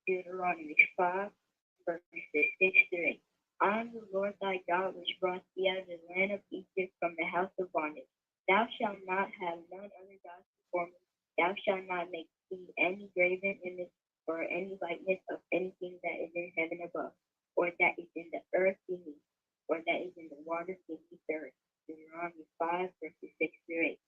Deuteronomy 5, verses 6 through 8. I am the Lord thy God, which brought thee out of the land of Egypt from the house of bondage. Thou shalt not have none other gods before me. Thou shalt not make thee any graven image or any likeness of anything that is in heaven above, or that is in the earth beneath, or that is in the waters beneath the earth. Deuteronomy 5, verses 6 through 8.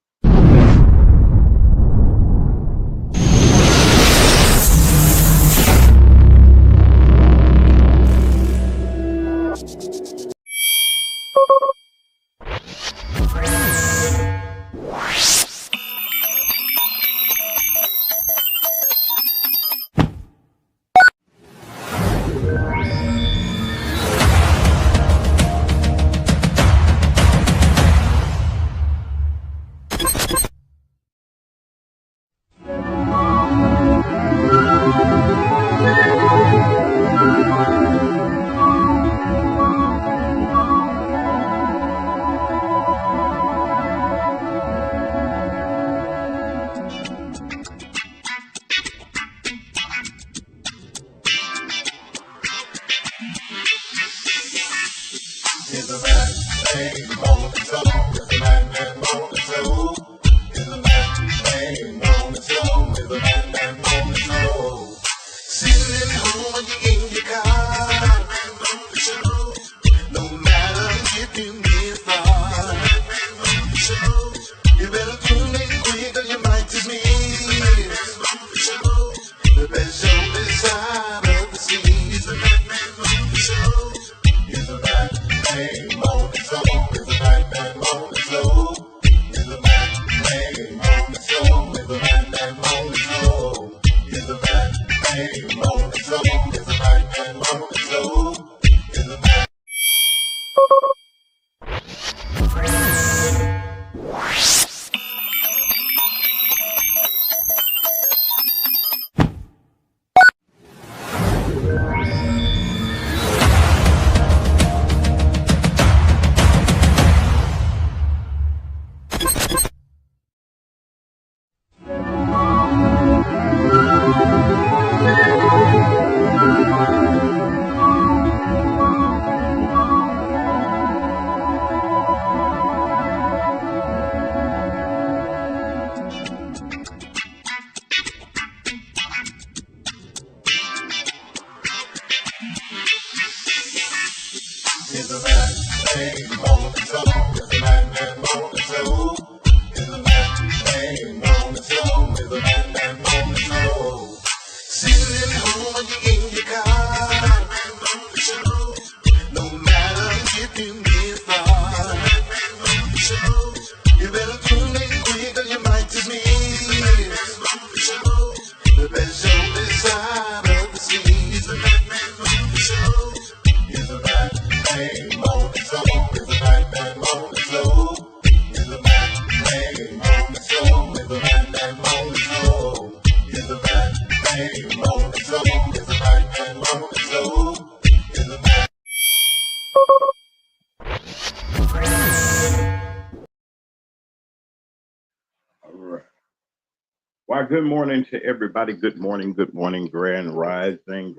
Well, good morning to everybody. Good morning, grand rising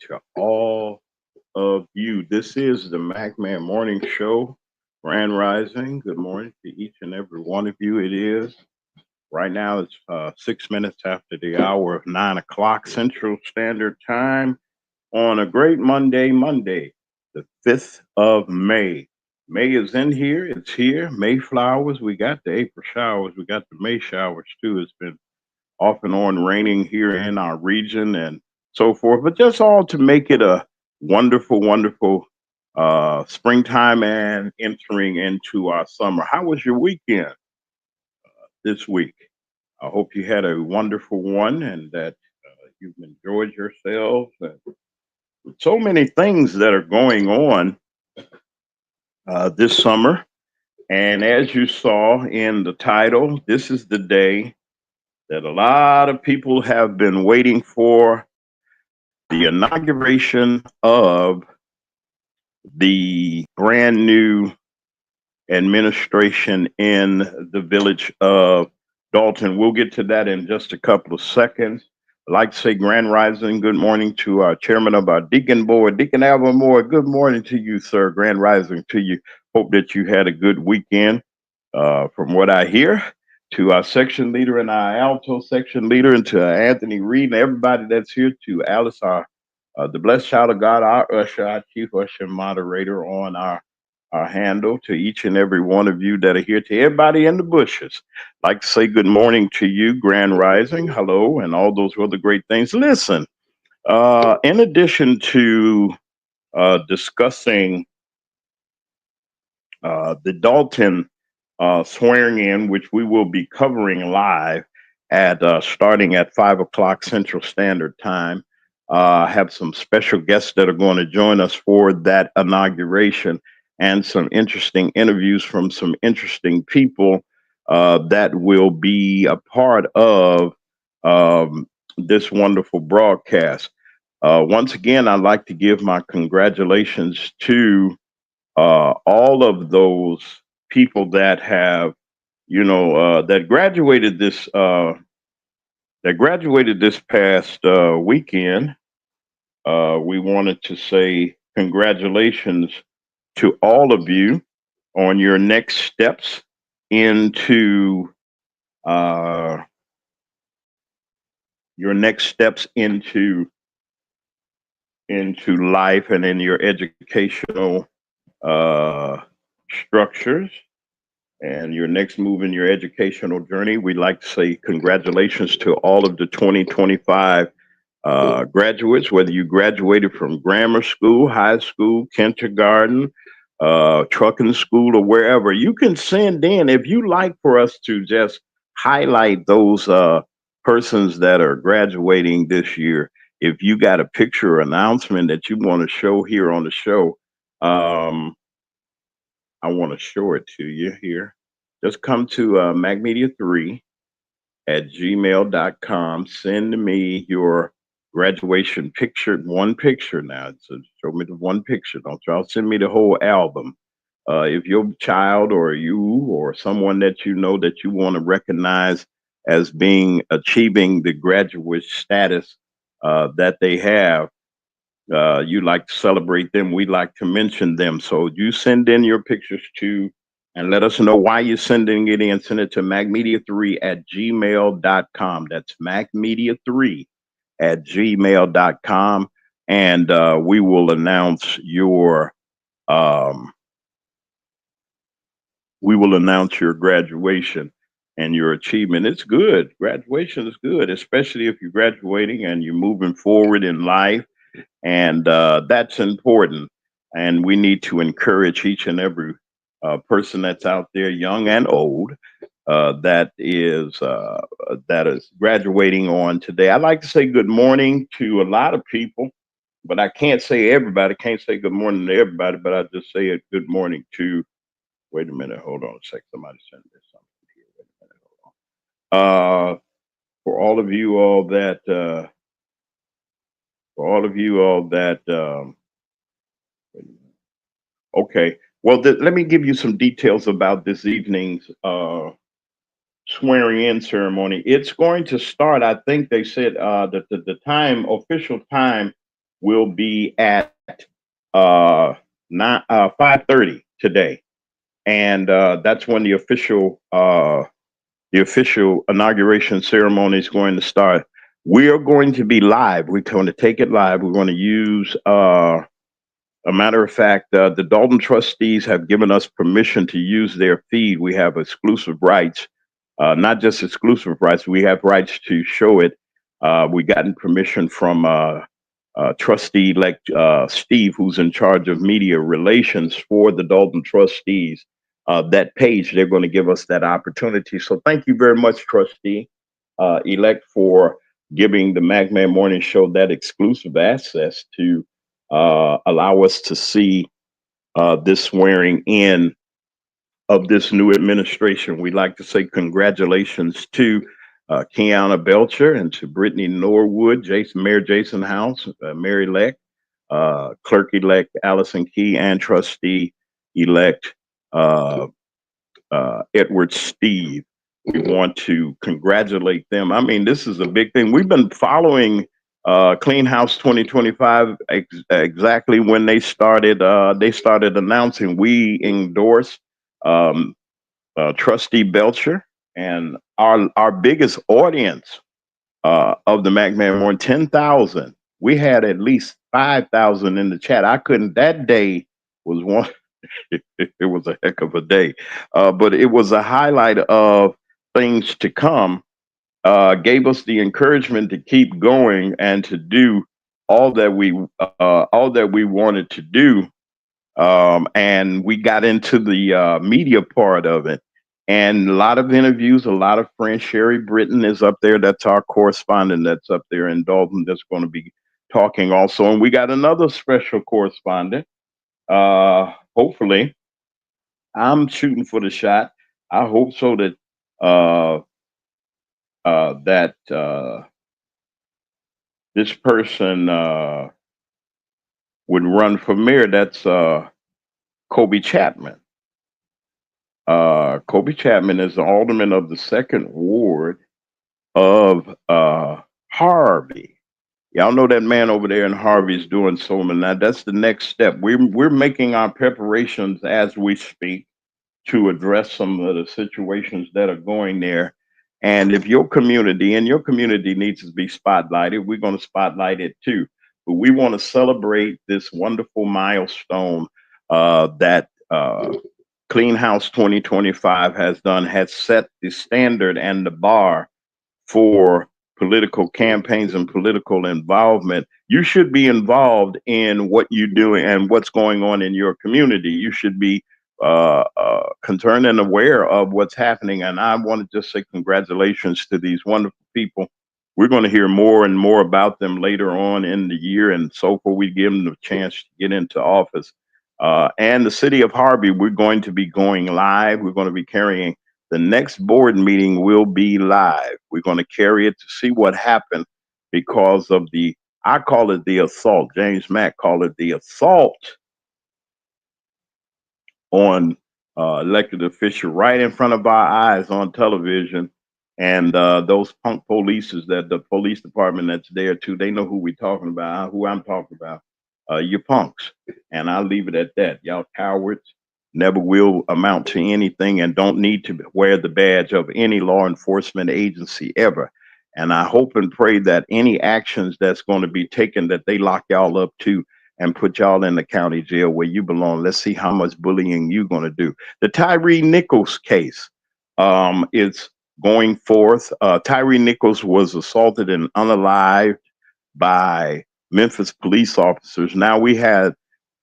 to all of you. This is the MacMan Morning Show, Grand Rising. Good morning to each and every one of you. It is right now, it's 6 minutes after the hour of 9 o'clock Central Standard Time on a great Monday, the 5th of May. May is in here. It's here. May flowers. We got the April showers. We got the May showers too. It's been off and on raining here in our region and so forth, but just all to make it a wonderful springtime and entering into our summer. How was your weekend this week? I hope you had a wonderful one and that you've enjoyed yourselves. And so many things that are going on this summer. And as you saw in the title, this is the day that a lot of people have been waiting for, the inauguration of the brand new administration in the village of Dolton. We'll get to that in just a couple of seconds. I'd like to say grand rising, good morning to our chairman of our deacon board, Deacon Alvin Moore. Good morning to you, sir. Grand rising to you. Hope that you had a good weekend. From what I hear, to our section leader and our alto section leader, and to Anthony Reed and everybody that's here, to Alice, the blessed child of God, our usher, our chief usher moderator on our handle, to each and every one of you that are here, to everybody in the bushes. Like to say good morning to you, grand rising, hello, and all those other great things. Listen, in addition to discussing the Dolton swearing in, which we will be covering live at starting at 5 o'clock Central Standard Time. I have some special guests that are going to join us for that inauguration, and some interesting interviews from some interesting people that will be a part of this wonderful broadcast. Once again, I'd like to give my congratulations to all of those people that have, that graduated this past weekend. We wanted to say congratulations to all of you on your next steps into uh, into life and in your educational uh, structures and your next move in your educational journey. We'd like to say congratulations to all of the 2025 graduates, whether you graduated from grammar school, high school, kindergarten, trucking school, or wherever. You can send in, if you like for us to just highlight those persons that are graduating this year. If you got a picture or announcement that you want to show here on the show, um, I want to show it to you here. Just come to macmedia3 at gmail.com. Send me your graduation picture, one picture now. So show me the one picture. Don't y'all send me the whole album. If your child or you or someone that you know that you want to recognize as being achieving the graduate status that they have, you like to celebrate them, we like to mention them. So you send in your pictures too, and let us know why you're sending it in. Send it to macmedia3 at gmail.com. That's macmedia3 at gmail.com. And we will announce your um, graduation and your achievement. It's good. Graduation is good, especially if you're graduating and you're moving forward in life, and that's important. And we need to encourage each and every person that's out there, young and old, that is graduating on today. I'd like to say good morning to a lot of people, but I can't say everybody. Can't say good morning to everybody, but I just say a good morning to. Wait a minute, hold on a sec. Somebody sent me something here. Wait a minute, hold on. For all of you all that. For all of you all that. Okay. Well, let me give you some details about this evening's swearing in ceremony. It's going to start, I think they said that the time, official time, will be at 5:30 today. And that's when the official inauguration ceremony is going to start. We are going to be live. We're going to take it live. We're going to use a matter of fact, the Dolton trustees have given us permission to use their feed. We have exclusive rights, not just exclusive rights, we have rights to show it. We gotten permission from trustee elect Steve, who's in charge of media relations for the Dolton trustees. That page, they're going to give us that opportunity. So thank you very much, trustee elect, for giving the MacMan Morning Show that exclusive access to allow us to see this swearing in of this new administration. We'd like to say congratulations to Kiana Belcher and to Brittany Norwood, Mayor Jason House, Mayor-elect, Clerk-elect Allison Key, and Trustee-elect Edward Steve. We want to congratulate them. I mean, this is a big thing. We've been following Clean House 2025 exactly when they started. They started announcing we endorsed um, Trustee Belcher, and our biggest audience of the McMahon Morning, 10,000. We had at least 5,000 in the chat. I couldn't. That day was one. It was a heck of a day, but it was a highlight of things to come. Gave us the encouragement to keep going and to do all that we wanted to do. And we got into the media part of it, and a lot of interviews, a lot of friends. Sherry Britton is up there. That's our correspondent. That's up there in Dolton. That's going to be talking also, and we got another special correspondent. Hopefully, I'm shooting for the shot. I hope so that uh, that this person would run for mayor. That's Kobe Chapman. Kobe Chapman is the alderman of the second ward of Harvey. Y'all know that man over there in Harvey is doing so many. Now that's the next step. We're making our preparations as we speak to address some of the situations that are going there. And if your community needs to be spotlighted, we're going to spotlight it too. But we want to celebrate this wonderful milestone that Clean House 2025 has set the standard and the bar for political campaigns and political involvement. You should be involved in what you're doing and what's going on in your community. You should be concerned and aware of what's happening. And I want to just say congratulations to these wonderful people. We're going to hear more and more about them later on in the year, and so forth. We give them the chance to get into office. And the city of Harvey, we're going to be going live. We're going to be carrying the next board meeting will be live. We're going to carry it to see what happened because of I call it the assault. James Mack called it the assault on elected official right in front of our eyes on television. And those punk polices that the police department that's there too, they know who we're talking about, who I'm talking about. You punks. And I'll leave it at that. Y'all cowards never will amount to anything and don't need to wear the badge of any law enforcement agency ever. And I hope and pray that any actions that's going to be taken, that they lock y'all up too and put y'all in the county jail where you belong. Let's see how much bullying you're going to do. The Tyree Nichols case is going forth. Tyree Nichols was assaulted and unalived by Memphis police officers. Now we had,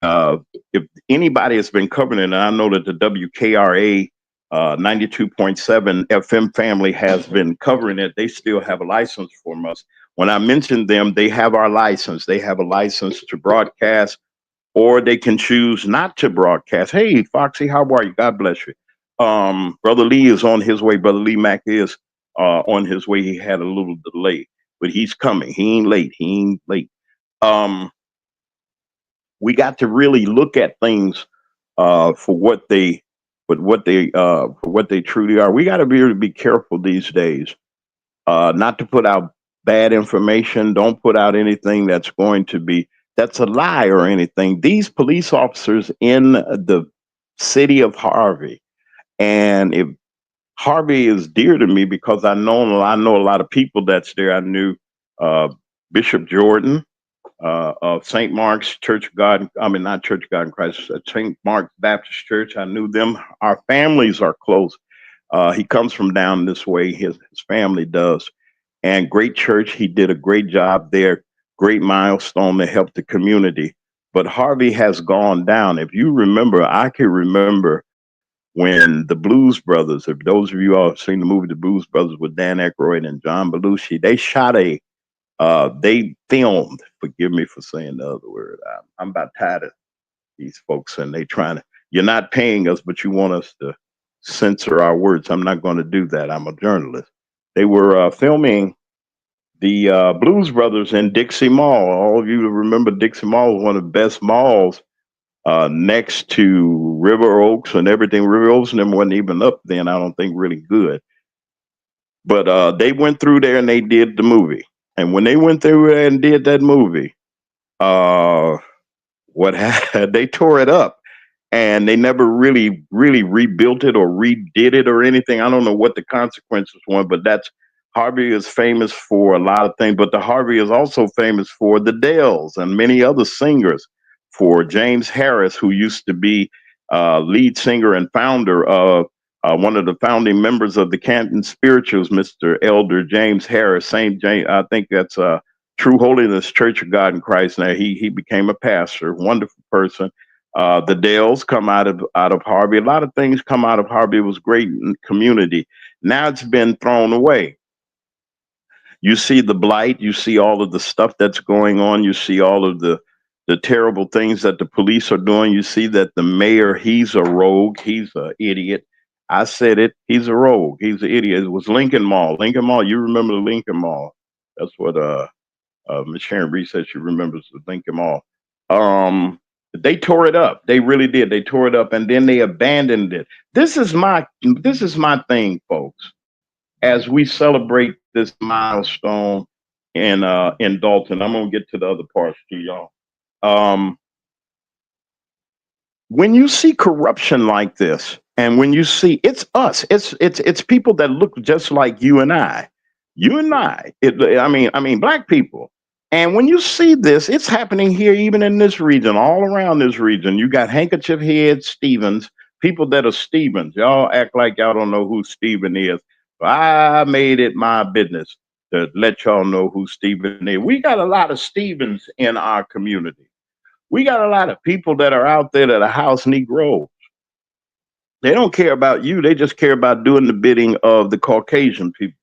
if anybody has been covering it, and I know that the WKRA 92.7 FM family has been covering it, they still have a license from us. When I mentioned them, they have our license. They have a license to broadcast, or they can choose not to broadcast. Hey, Foxy, how are you? God bless you. Brother Lee is on his way. Brother Lee Mack is on his way. He had a little delay, but he's coming. He ain't late. He ain't late. We got to really look at things for what they truly are. We got to be careful these days, not to put out bad information. Don't put out anything that's a lie or anything. These police officers in the city of Harvey, and if Harvey is dear to me because I know a lot of people that's there. I knew Bishop Jordan of St. Mark's Church of God. I mean, not Church of God in Christ, St. Mark's Baptist Church. I knew them. Our families are close. He comes from down this way. His family does. And great church. He did a great job there. Great milestone to help the community. But Harvey has gone down. If you remember, I can remember when the Blues Brothers, if those of you all have seen the movie The Blues Brothers with Dan Aykroyd and John Belushi, they filmed, forgive me for saying the other word. I'm about tired of these folks and you're not paying us, but you want us to censor our words. I'm not going to do that. I'm a journalist. They were filming the Blues Brothers in Dixie Mall. All of you remember Dixie Mall was one of the best malls next to River Oaks and everything. River Oaks and them wasn't even up then, I don't think, really good. But they went through there and they did the movie. And when they went through there and did that movie, uh, they tore it up and they never really rebuilt it or redid it or anything. I don't know what the consequences were, but that's Harvey is famous for a lot of things, but the Harvey is also famous for the Dells and many other singers. For James Harris, who used to be lead singer and founder of one of the founding members of the Canton Spirituals, Mr. Elder James Harris, Saint James. I think that's True Holiness Church of God in Christ. Now he became a pastor, wonderful person. The Dells come out of Harvey. A lot of things come out of Harvey. It was great in community. Now it's been thrown away. You see the blight. You see all of the stuff that's going on. You see all of the terrible things that the police are doing. You see that the mayor, he's a rogue. He's an idiot. I said it. He's a rogue. He's an idiot. It was Lincoln Mall. Lincoln Mall. You remember the Lincoln Mall? That's what Miss Sharon Reese said she remembers the Lincoln Mall. They tore it up. They really did. They tore it up and then they abandoned it. This is my thing, folks. As we celebrate this milestone in Dolton, I'm gonna get to the other parts too, y'all. Um, when you see corruption like this, and when you see it's us, it's people that look just like you and I. I mean, black people. And when you see this, it's happening here, even in this region, all around this region. You got handkerchief head Stevens, people that are Stevens. Y'all act like y'all don't know who Stephen is. I made it my business to let y'all know who Stephen is. We got a lot of Stevens in our community. We got a lot of people that are out there that are house Negroes. They don't care about you. They just care about doing the bidding of the Caucasian people.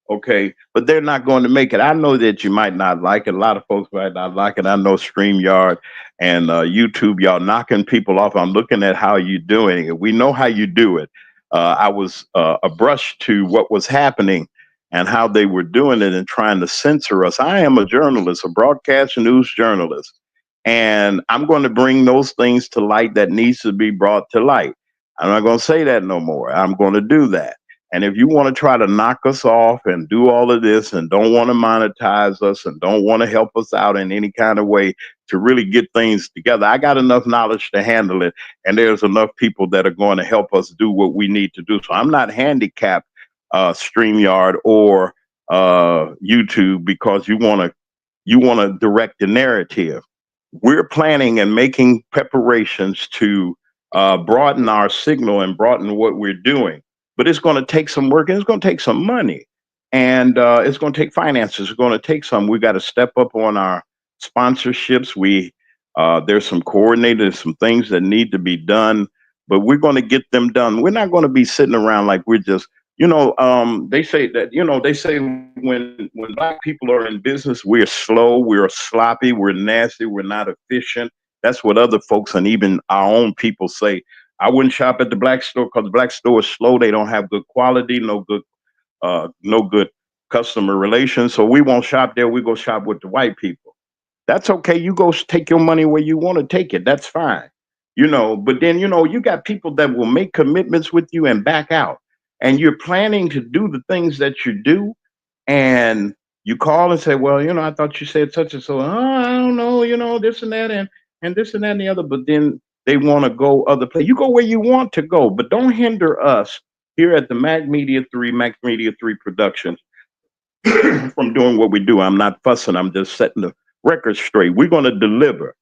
Okay, but they're not going to make it. I know that you might not like it. A lot of folks might not like it. I know StreamYard and YouTube, y'all knocking people off. I'm looking at how you're doing it. We know how you do it. I was abreast to what was happening and how they were doing it and trying to censor us. I am a journalist, a broadcast news journalist, and I'm going to bring those things to light that needs to be brought to light. I'm not going to say that no more. I'm going to do that. And if you want to try to knock us off and do all of this and don't want to monetize us and don't want to help us out in any kind of way to really get things together, I got enough knowledge to handle it. And there's enough people that are going to help us do what we need to do. So I'm not handicapped, StreamYard or YouTube, because you want to direct the narrative. We're planning and making preparations to broaden our signal and broaden what we're doing. But it's going to take some work and it's going to take some money and it's going to take finances. It's going to take some. We got to step up on our sponsorships. There's some coordinated, some things that need to be done, but we're going to get them done. We're not going to be sitting around like we're just, they say when black people are in business, we're slow, we're sloppy, we're nasty, we're not efficient. That's what other folks and even our own people say. I wouldn't shop at the black store because the black store is slow. They don't have good quality, no good customer relations. So we won't shop there. We go shop with the white people. That's okay. You go take your money where you want to take it. That's fine. But then, you got people that will make commitments with you and back out. And you're planning to do the things that you do. And you call and say, well, I thought you said such and so. Oh, I don't know, this and that and this and that and the other. But then they want to go other place. You go where you want to go, but don't hinder us here at the Mac Media 3 Productions from doing what we do. I'm not fussing. I'm just setting the record straight. We're going to deliver.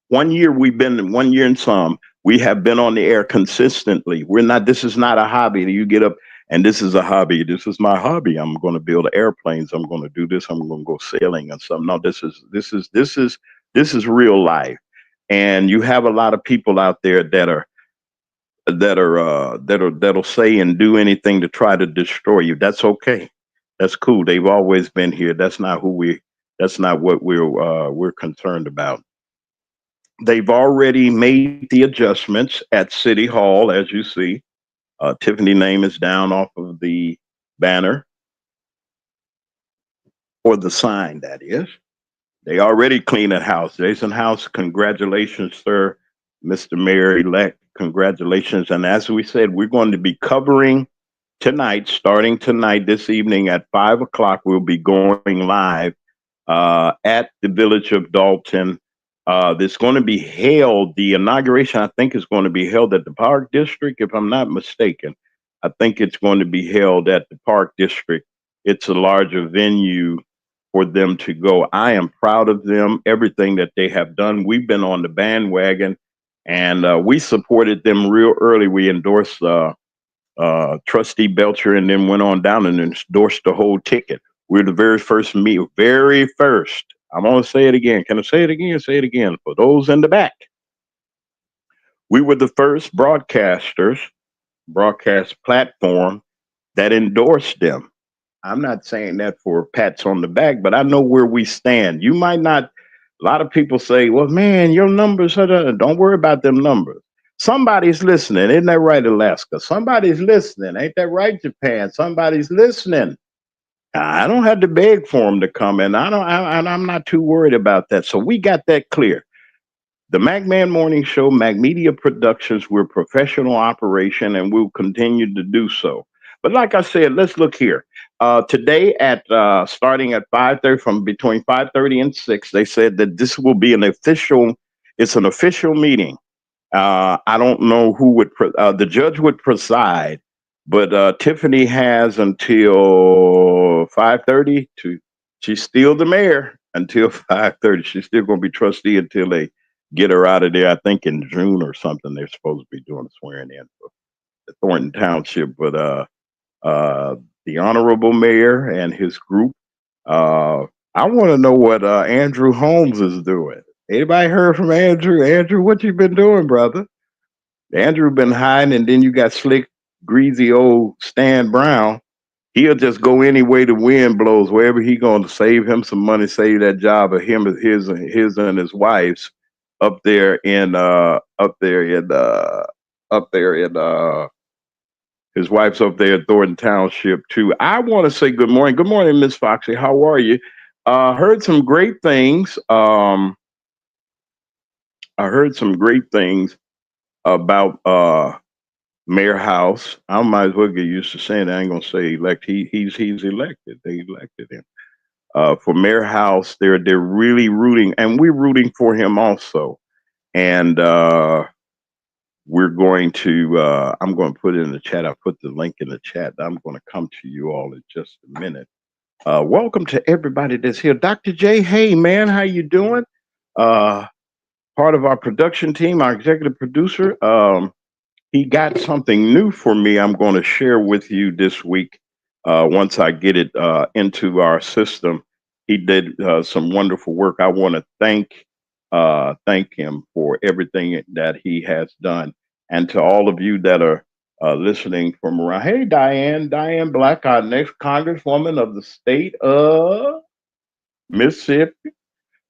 1 year and some, we have been on the air consistently. This is not a hobby. You get up and this is a hobby. This is my hobby. I'm going to build airplanes. I'm going to do this. I'm going to go sailing and something. No, this is real life. And you have a lot of people out there that'll say and do anything to try to destroy you. That's okay. That's cool. They've always been here. That's not what we're concerned about. They've already made the adjustments at City Hall, as you see. Tiffany name is down off of the banner or the sign, that is. They already cleaned the house. Jason House, congratulations, sir. Mr. Mayor-elect, congratulations. And as we said, we're going to be covering tonight, starting tonight, this evening at 5 o'clock, we'll be going live at the village of Dolton. It's going to be held, the inauguration, I think, is going to be held at the Park District, if I'm not mistaken. I think it's going to be held at the Park District. It's a larger venue for them to go. I am proud of them, everything that they have done. We've been on the bandwagon and we supported them real early. We endorsed Trustee Belcher and then went on down and endorsed the whole ticket. We're the very first meet, very first. I'm going to say it again. Can I say it again? Say it again. For those in the back, we were the first broadcast platform that endorsed them. I'm not saying that for pats on the back, but I know where we stand. You might not, a lot of people say, well, man, your numbers are, don't worry about them numbers. Somebody's listening. Isn't that right, Alaska? Somebody's listening. Ain't that right, Japan? Somebody's listening. I don't have to beg for them to come in. I'm not too worried about that. So we got that clear. The MacMan Morning Show, Mac Media Productions, we're professional operation and we'll continue to do so. But like I said, let's look here. Today at starting at 5:30, from between 5:30 and 6, they said that this will be it's an official meeting. I don't know who would, the judge would preside, but Tiffany has until 5:30 to, she's still the mayor until 5:30. She's still going to be trustee until they get her out of there. I think in June or something, they're supposed to be doing a swearing in for the Thornton Township. But the honorable mayor and his group, I want to know what Andrew Holmes is doing. Anybody heard from Andrew? Andrew, what you been doing, brother? Andrew been hiding, and then you got slick, greasy old Stan Brown. He'll just go any way the wind blows, wherever he going to save him some money, save that job of him, his and his wife's up there in his wife's up there at Thornton Township too. I want to say good morning. Good morning, Miss Foxy. How are you? Heard some great things. I heard some great things about Mayor House. I might as well get used to saying that. I ain't gonna say elect. He's elected. They elected him. For Mayor House, they're really rooting, and we're rooting for him also. And we're going to. I'm going to put it in the chat. I put the link in the chat. I'm going to come to you all in just a minute. Welcome to everybody that's here. Dr. J, hey man, how you doing? Part of our production team, our executive producer. He got something new for me I'm going to share with you this week. Once I get it into our system, he did some wonderful work. I want to thank him for everything that he has done. And to all of you that are listening from around, hey, Diane Black, our next Congresswoman of the state of Mississippi.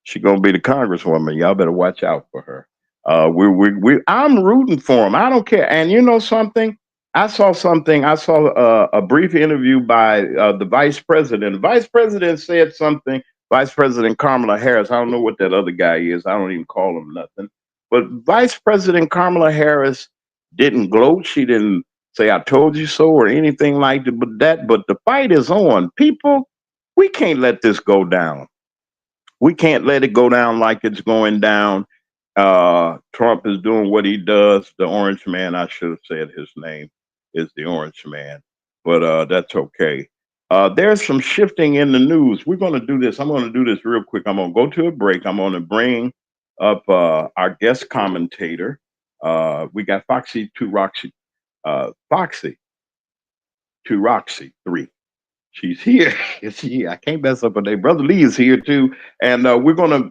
She's gonna be the Congresswoman. Y'all better watch out for her. I'm rooting for him. I don't care. And you know something? I saw something. I saw a brief interview by the vice president. The vice president said something. Vice President Kamala Harris. I don't know what that other guy is. I don't even call him nothing. But Vice President Kamala Harris didn't gloat. She didn't say "I told you so" or anything like that. But the fight is on. People, we can't let this go down. We can't let it go down like it's going down. Trump is doing what he does. The Orange Man, I should have said his name is the Orange Man, but that's okay. There's some shifting in the news. We're going to do this. I'm going to do this real quick. I'm going to go to a break. I'm going to bring up our guest commentator. We got Foxy to Roxy, Foxy to Roxy 3. She's here. I can't mess up her name. Brother Lee is here too, and we're gonna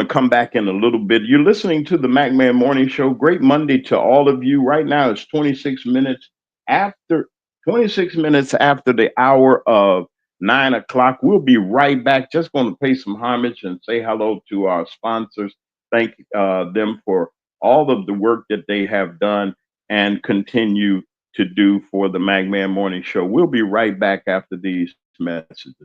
come back in a little bit. You're listening to the MacMan Morning Show. Great Monday to all of you. Right now it's 26 minutes after the hour of 9 o'clock. We'll be right back. Just going to pay some homage and say hello to our sponsors. Thank them for all of the work that they have done and continue to do for the MacMan Morning Show. We'll be right back after these messages.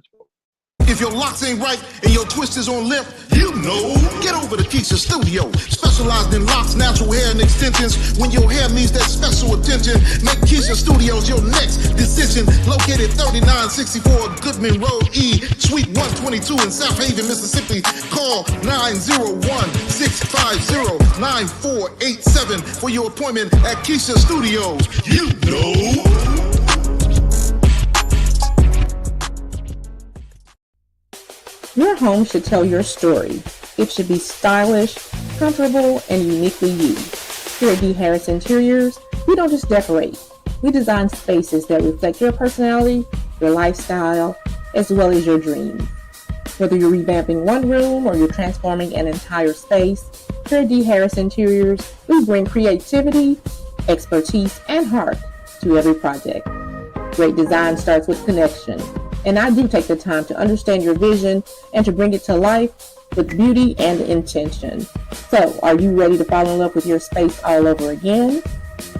If your locks ain't right and your twist is on limp, you know. Get over to Keisha Studio. Specialized in locks, natural hair, and extensions. When your hair needs that special attention, make Keisha Studios your next decision. Located 3964 Goodman Road E, Suite 122 in South Haven, Mississippi. Call 901-650-9487 for your appointment at Keisha Studios. You know. Your home should tell your story. It should be stylish, comfortable, and uniquely you. Here at D. Harris Interiors, we don't just decorate. We design spaces that reflect your personality, your lifestyle, as well as your dreams. Whether you're revamping one room or you're transforming an entire space, here at D. Harris Interiors, we bring creativity, expertise, and heart to every project. Great design starts with connection. And I do take the time to understand your vision and to bring it to life with beauty and intention. So, are you ready to fall in love with your space all over again?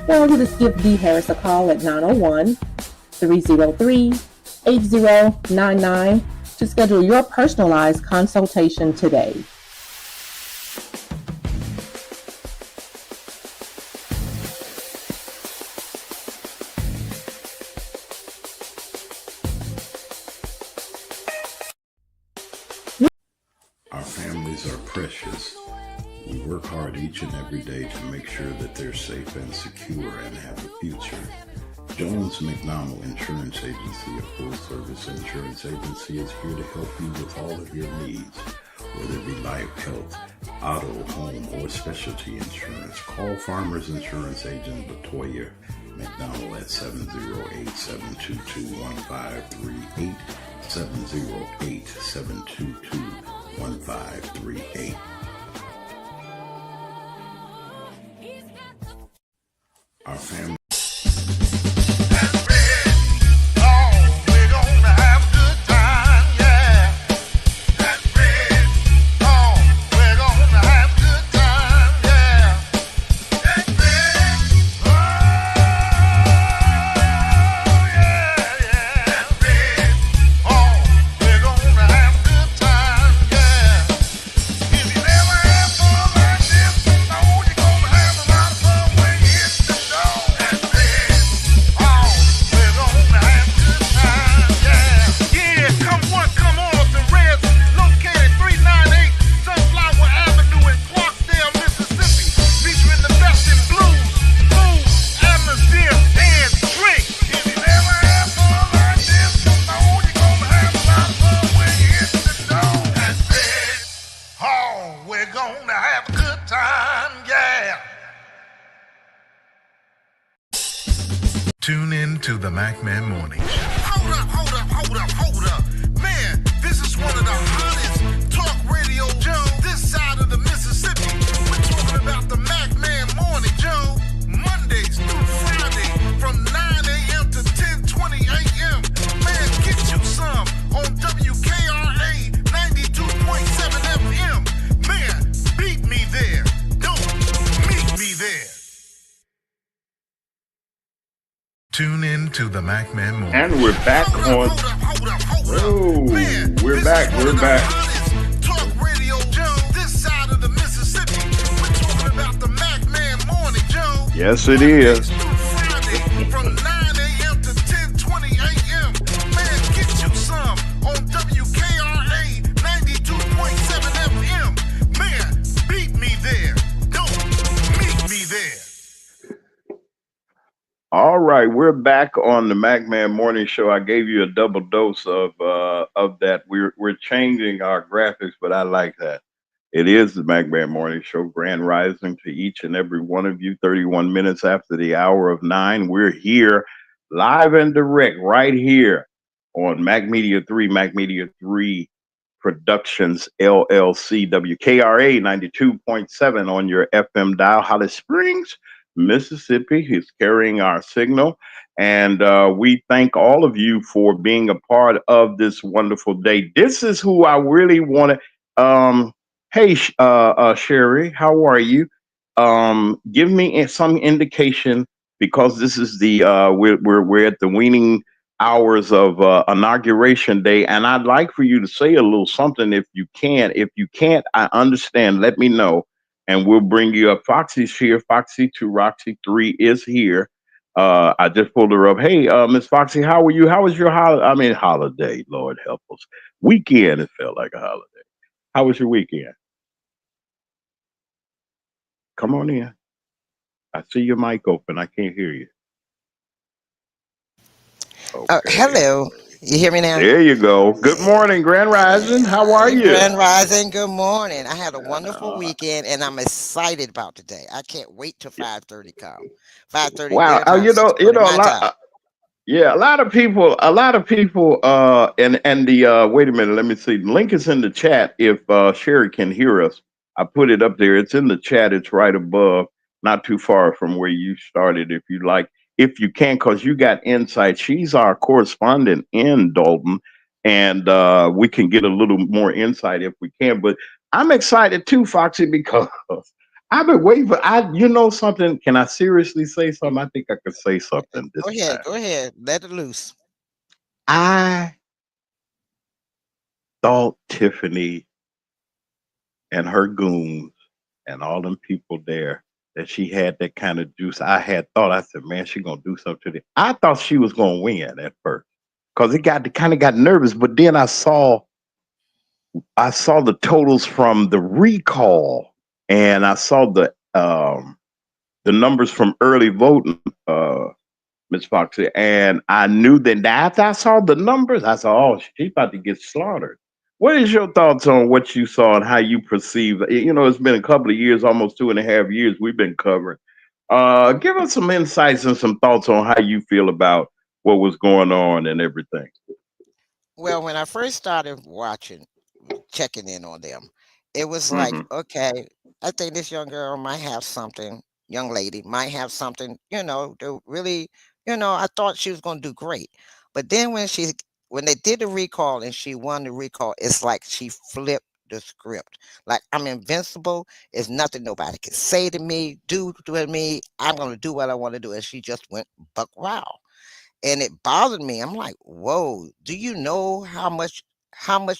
Well, just give D. Harris a call at 901-303-8099 to schedule your personalized consultation today. Our families are precious. We work hard each and every day to make sure that they're safe and secure and have a future. Jones McDonald Insurance Agency, a full-service insurance agency, is here to help you with all of your needs, whether it be life, health, auto, home, or specialty insurance. Call Farmers Insurance Agent Latoya McDonald at 708-722-1538, 708-722-1538. Our family. Tune in to the MacMan Morning Show. Hold up. Man, this is one of the hottest talk radio shows this side of the Mississippi. We're talking about the MacMan Morning Show, Mondays through Friday from 9 a.m. to 10:20 a.m. Man, get you some on WKRA 92.7 FM. Man, beat me there. Don't meet me there. Tune in to the MacMan Morning. And we're back on. Oh, we're back. Talk radio show this side of the Mississippi. We're talking about the MacMan Morning Show. Yes, it is. Friday from 9 a.m. to 10:20 a.m. Man, get you some on WKRA 92.7 FM. Man, beat me there. Don't meet me there. All right, we're back on the MacMan Morning Show. I gave you a double dose of that. We're changing our graphics, but I like that. It is the MacMan Morning Show, grand rising to each and every one of you. 31 minutes after the hour of 9, we're here live and direct right here on Mac Media 3 Productions LLC, WKRA 92.7 on your FM dial. Holly Springs, Mississippi is carrying our signal. And we thank all of you for being a part of this wonderful day. This is who I really want to. Hey, Sherry, how are you? Give me some indication, because this is the we're at the weaning hours of inauguration day, and I'd like for you to say a little something if you can. If you can't, I understand. Let me know, and we'll bring you up. Foxy's here. Foxy 2, Roxy 3 is here. I just pulled her up. Hey, Miss Foxy, how are you? How was your holiday? Lord help us. Weekend. It felt like a holiday. How was your weekend? Come on in. I see your mic open. I can't hear you. Okay. Hello. You hear me now? There you go. Good morning, Grand Rising. How are you? Grand Rising, good morning. I had a wonderful Uh, weekend and I'm excited about today. I can't wait till 5:30 come. 5:30 wow. their time, You 6:30 know, my time. yeah, a lot of people, and the, wait a minute, let me see. The link is in the chat. If Sherry can hear us, I put it up there. It's in the chat. It's right above, not too far from where you started. If you can, cause you got insight. She's our correspondent in Dolton, and we can get a little more insight if we can. But I'm excited too, Foxy, because I've been waiting for, you know something? Can I seriously say something? I think I could say something this time. Go ahead. Let it loose. I thought Tiffany and her goons and all them people there that she had that kind of juice. I said, man, she gonna do something to it. I thought she was gonna win at first because it kind of got nervous. But then I saw the totals from the recall, and I saw the numbers from early voting. Miss Foxy, and I knew that after I saw the numbers, I said, "Oh, she's about to get slaughtered." What is your thoughts on what you saw and how you perceive? You know, it's been a couple of years, almost 2.5 years we've been covering. Give us some insights and some thoughts on how you feel about what was going on and everything. Well, when I first started watching, checking in on them, it was like, Hmm. okay, I think this young girl might have something, young lady might have something, to really, I thought she was going to do great. But then when they did the recall and she won the recall, it's like she flipped the script. Like, I'm invincible. It's nothing nobody can say to me, do to me. I'm going to do what I want to do. And she just went buck wow, and it bothered me. I'm like, whoa, do you know how much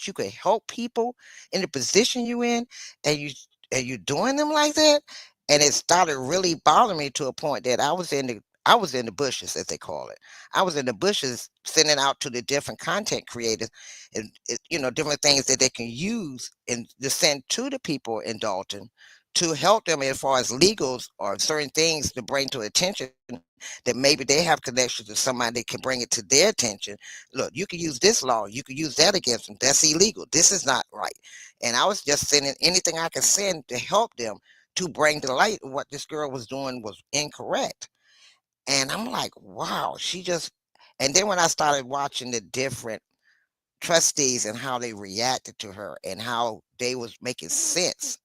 you could help people in the position you in, and you doing them like that? And it started really bothering me to a point that I was in the bushes, as they call it. I was in the bushes sending out to the different content creators and different things that they can use and to send to the people in Dalton to help them as far as legals or certain things to bring to attention that maybe they have connections to somebody that can bring it to their attention. Look, you can use this law, you can use that against them. That's illegal. This is not right. And I was just sending anything I could send to help them to bring to light what this girl was doing was incorrect. And I'm like, wow, and then when I started watching the different trustees and how they reacted to her and how they was making sense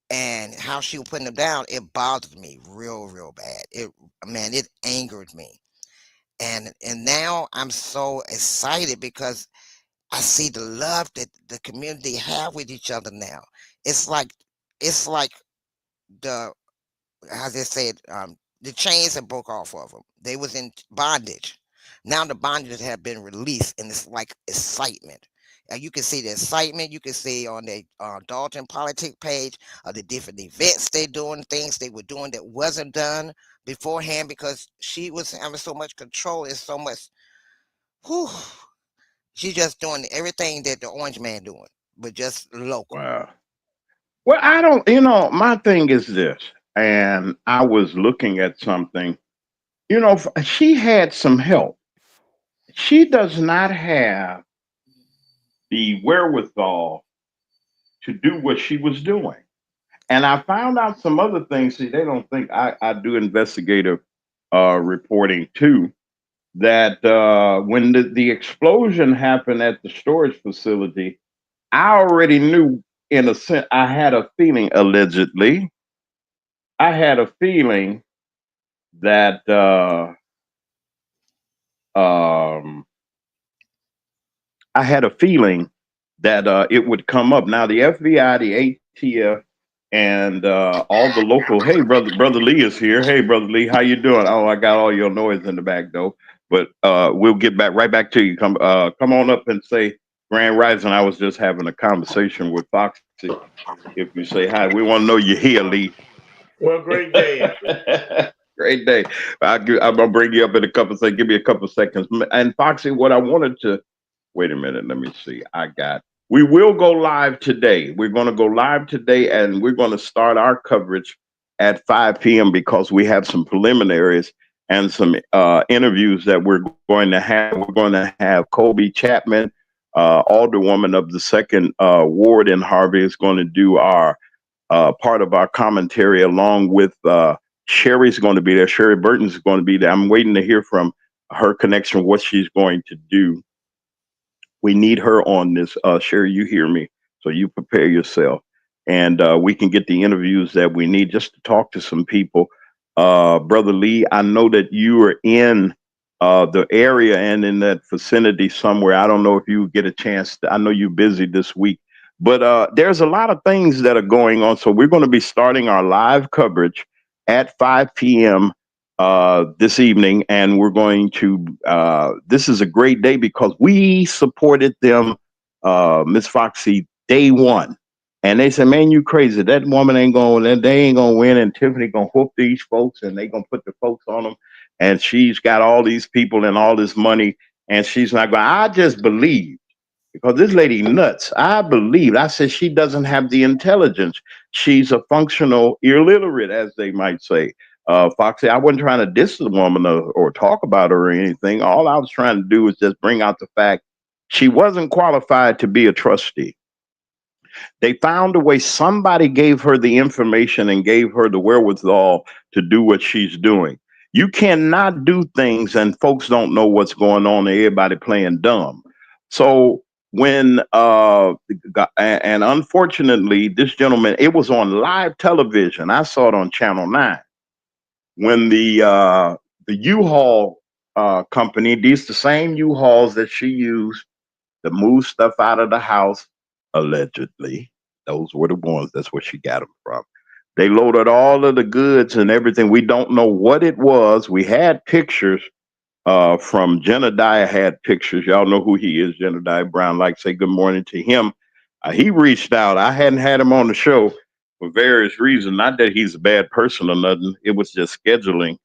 and how she was putting them down, it bothered me real, real bad. It angered me. And now I'm so excited because I see the love that the community have with each other now. It's like the how they say it, the chains have broke off of them. They was in bondage. Now the bondages have been released, and it's like excitement. And you can see the excitement. You can see on the Dalton Politic page of the different events they doing, things they were doing that wasn't done beforehand because she was having so much control and so much. Whew, she's just doing everything that the Orange Man doing, but just local. Wow. Well, I don't. My thing is this, and I was looking at something. She had some help. She does not have the wherewithal to do what she was doing. And I found out some other things. See, they don't think I do investigative reporting too. That when the explosion happened at the storage facility, I already knew, in a sense, I had a feeling, allegedly, I had a feeling that um, I had a feeling that it would come up. Now, the FBI, the ATF, and all the local. Hey, brother Lee is here. Hey, brother Lee, how you doing? Oh, I got all your noise in the back though. But we'll get right back to you. Come on up and say Grand Rising. I was just having a conversation with Foxy. If you say hi, we want to know you're here, Lee. Well, great day. Great day. I'm gonna bring you up in a couple seconds. Give me a couple seconds. And Foxy, what I wanted to wait a minute. Let me see. We will go live today. We're going to go live today, and we're going to start our coverage at 5 p.m. because we have some preliminaries and some interviews that we're going to have. We're going to have Colby Chapman, alderwoman of the second ward in Harvey, is going to do our part of our commentary, along with Sherry's going to be there. Sherry Burton's going to be there. I'm waiting to hear from her connection, what she's going to do. We need her on this. Sherry, you hear me. So you prepare yourself. And we can get the interviews that we need just to talk to some people. Brother Lee, I know that you are in the area and in that vicinity somewhere. I don't know if you get a chance. I know you're busy this week. But there's a lot of things that are going on. So we're going to be starting our live coverage at 5 p.m. This evening, and we're going to. This is a great day because we supported them, Miss Foxy, day one, and they said, "Man, you crazy? That woman ain't going. They ain't gonna win, and Tiffany gonna whoop these folks, and they gonna put the folks on them, and she's got all these people and all this money, and she's not going." I just believe. Because this lady nuts. I believe. I said she doesn't have the intelligence. She's a functional illiterate, as they might say. Foxy, I wasn't trying to diss the woman or talk about her or anything. All I was trying to do was just bring out the fact she wasn't qualified to be a trustee. They found a way. Somebody gave her the information and gave her the wherewithal to do what she's doing. You cannot do things and folks don't know what's going on and everybody playing dumb. So when and unfortunately this gentleman, it was on live television. I saw it on Channel 9 when the U-Haul company, these the same U-Hauls that she used to move stuff out of the house, allegedly. Those were the ones. That's where she got them from. They loaded all of the goods and everything. We don't know what it was. We had pictures from Jedediah had pictures. Y'all know who he is, Jedediah Brown. Like, say good morning to him. He reached out. I hadn't had him on the show for various reasons. Not that he's a bad person or nothing. It was just scheduling.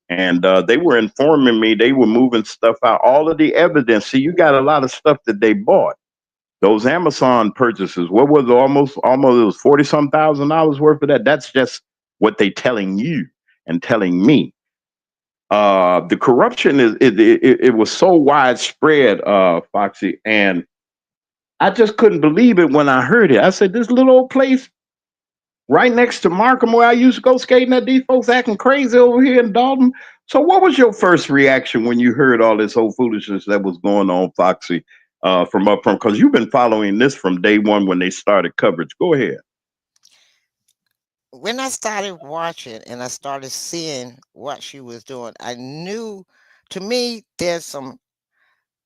And they were informing me they were moving stuff out. All of the evidence. See, you got a lot of stuff that they bought. Those Amazon purchases. What was it, almost it was $40-some thousand worth of that. That's just what they telling you and telling me. The corruption it was so widespread, Foxy, and I just couldn't believe it when I heard it. I said, this little old place right next to Markham where I used to go skating, that these folks acting crazy over here in Dalton. So what was your first reaction when you heard all this whole foolishness that was going on, Foxy, because you've been following this from day one when they started coverage. Go ahead. When I started watching and I started seeing what she was doing, I knew, to me, there's some,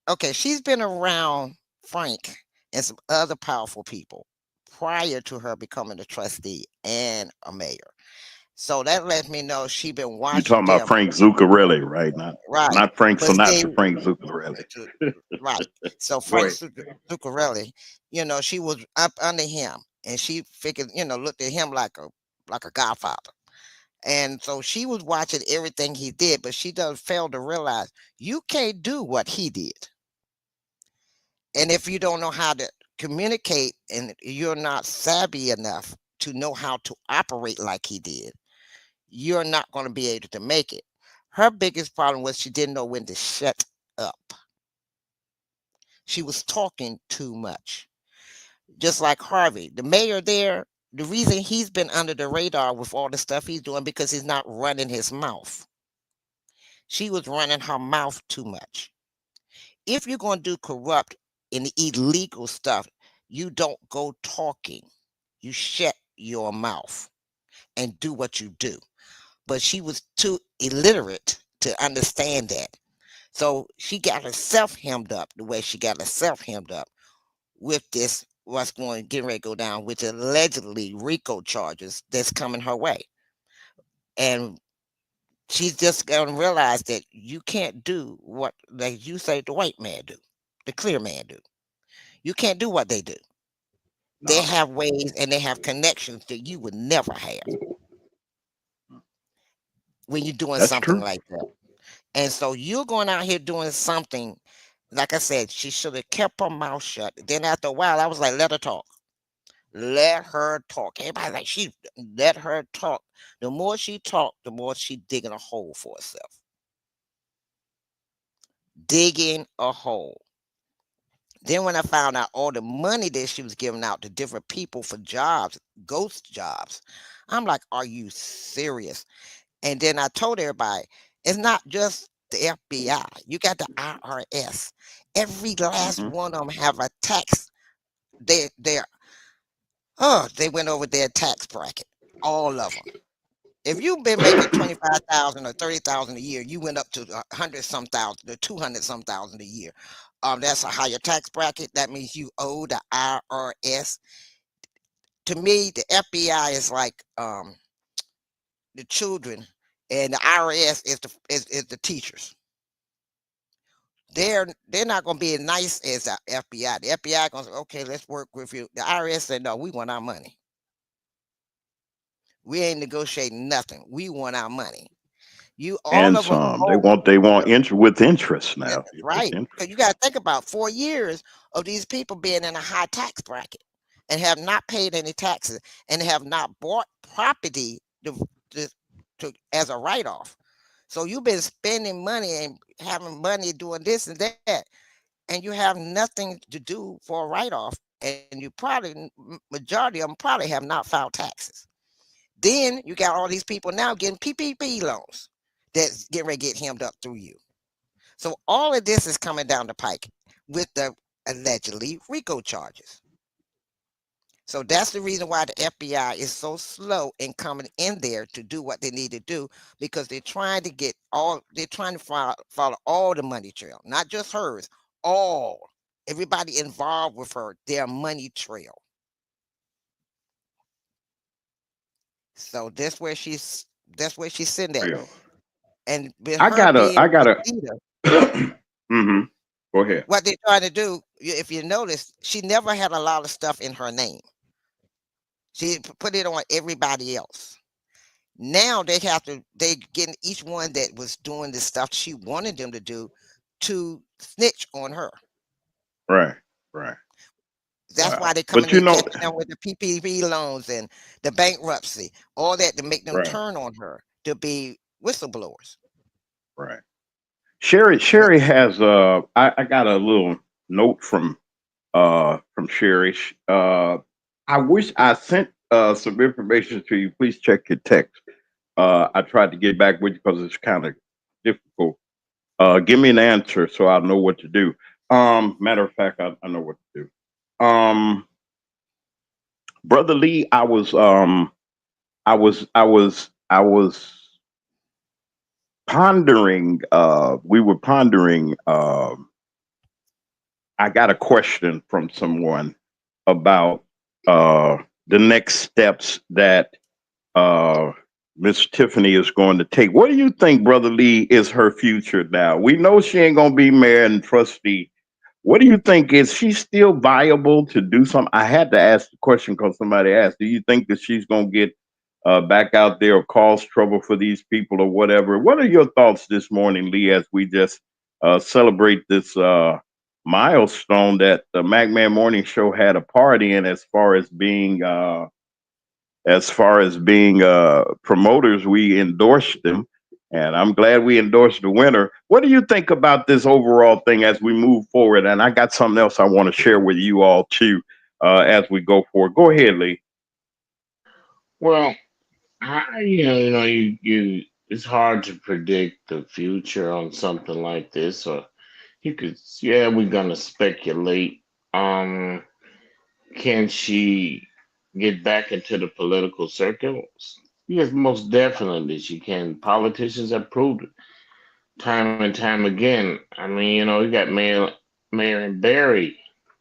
okay, she's been around Frank and some other powerful people prior to her becoming a trustee and a mayor. So that lets me know she been You watching talking about them. Frank Zuccarelli, right? Right. Not Frank But see, Sinatra, Frank Zuccarelli. right. So Go Frank ahead. Zuccarelli, she was up under him and she figured, looked at him like a godfather. And so she was watching everything he did, but she does fail to realize you can't do what he did. And if you don't know how to communicate and you're not savvy enough to know how to operate like he did, you're not going to be able to make it. Her biggest problem was she didn't know when to shut up. She was talking too much. Just like Harvey, the mayor there, the reason he's been under the radar with all the stuff he's doing because he's not running his mouth. She was running her mouth too much. If you're going to do corrupt and illegal stuff, you don't go talking. You shut your mouth and do what you do. But she was too illiterate to understand that. So she got herself hemmed up the way she got herself hemmed up with this, what's going to get ready to go down with allegedly RICO charges that's coming her way. And She's just gonna realize that you can't do what, like you say, the white man do, the clear man do. You can't do what they do. They No, have ways and they have connections that you would never have when you're doing that's something true. like that. And so you're going out here doing something, like I said, she should have kept her mouth shut. Then after a while, I was like, let her talk. Let her talk. Everybody like she let her talk. The more she talked, the more she digging a hole for herself. Digging a hole. Then when I found out all the money that she was giving out to different people for jobs, ghost jobs, I'm like, are you serious? And then I told everybody, it's not just the FBI. You got the IRS. Every last Hmm. one of them have a tax. They went over their tax bracket. All of them. If you've been making 25,000 or 30,000 a year, you went up to 100 some thousand or 200 some thousand a year. That's a higher tax bracket. That means you owe the IRS. To me, the FBI is like the children, and the IRS is the teachers. They're not going to be as nice as the FBI. The FBI going to say, okay, let's work with you. The IRS said, no, we want our money. We ain't negotiating nothing. We want our money. You all And of them some. They owe. want with interest Yeah, now. that's With right. interest. Because you got to think about 4 years of these people being in a high tax bracket and have not paid any taxes and have not bought property to, as a write off. So you've been spending money and having money doing this and that, and you have nothing to do for a write off. And you probably, majority of them probably have not filed taxes. Then you got all these people now getting PPP loans that's getting ready to get hemmed up through you. So all of this is coming down the pike with the allegedly RICO charges. So that's the reason why the FBI is so slow in coming in there to do what they need to do, because they're trying to follow all the money trail, not just hers, everybody involved with her, their money trail. So that's where she's sitting at. Real. And with I her gotta. being I a gotta. leader, Hmm. Go ahead. what they're trying to do, if you notice, she never had a lot of stuff in her name. She put it on everybody else. Now they getting each one that was doing the stuff she wanted them to do to snitch on her. Right. Right. That's why Wow. they But coming in catching them with the PPP loans and the bankruptcy, all that to make them right. turn on her to be whistleblowers. Right. Sherry has I got a little note from Sherry. I wish I sent some information to you. Please check your text. I tried to get back with you because it's kind of difficult. Give me an answer so I know what to do. Matter of fact, I know what to do. Brother Lee, I was pondering. We were pondering. I got a question from someone about the next steps that uh, Miss Tiffany is going to take. What do you think, Brother Lee, is her future now? We know she ain't going to be mayor and trustee. What do you think? Is she still viable to do something? I had to ask the question because somebody asked, do you think that she's going to get back out there or cause trouble for these people or whatever? What are your thoughts this morning, Lee, as we just celebrate this milestone that the MacMan Morning Show had a part in, as far as being promoters? We endorsed them, and I'm glad we endorsed the winner. What do you think about this overall thing as we move forward? And I got something else I want to share with you all too as we go forward. Go ahead, Lee. Well, you it's hard to predict the future on something like this, or yeah, we're gonna speculate. Um, can she get back into the political circles? Yes, most definitely she can. Politicians have proved it time and time again. I mean, you got Mayor Barry,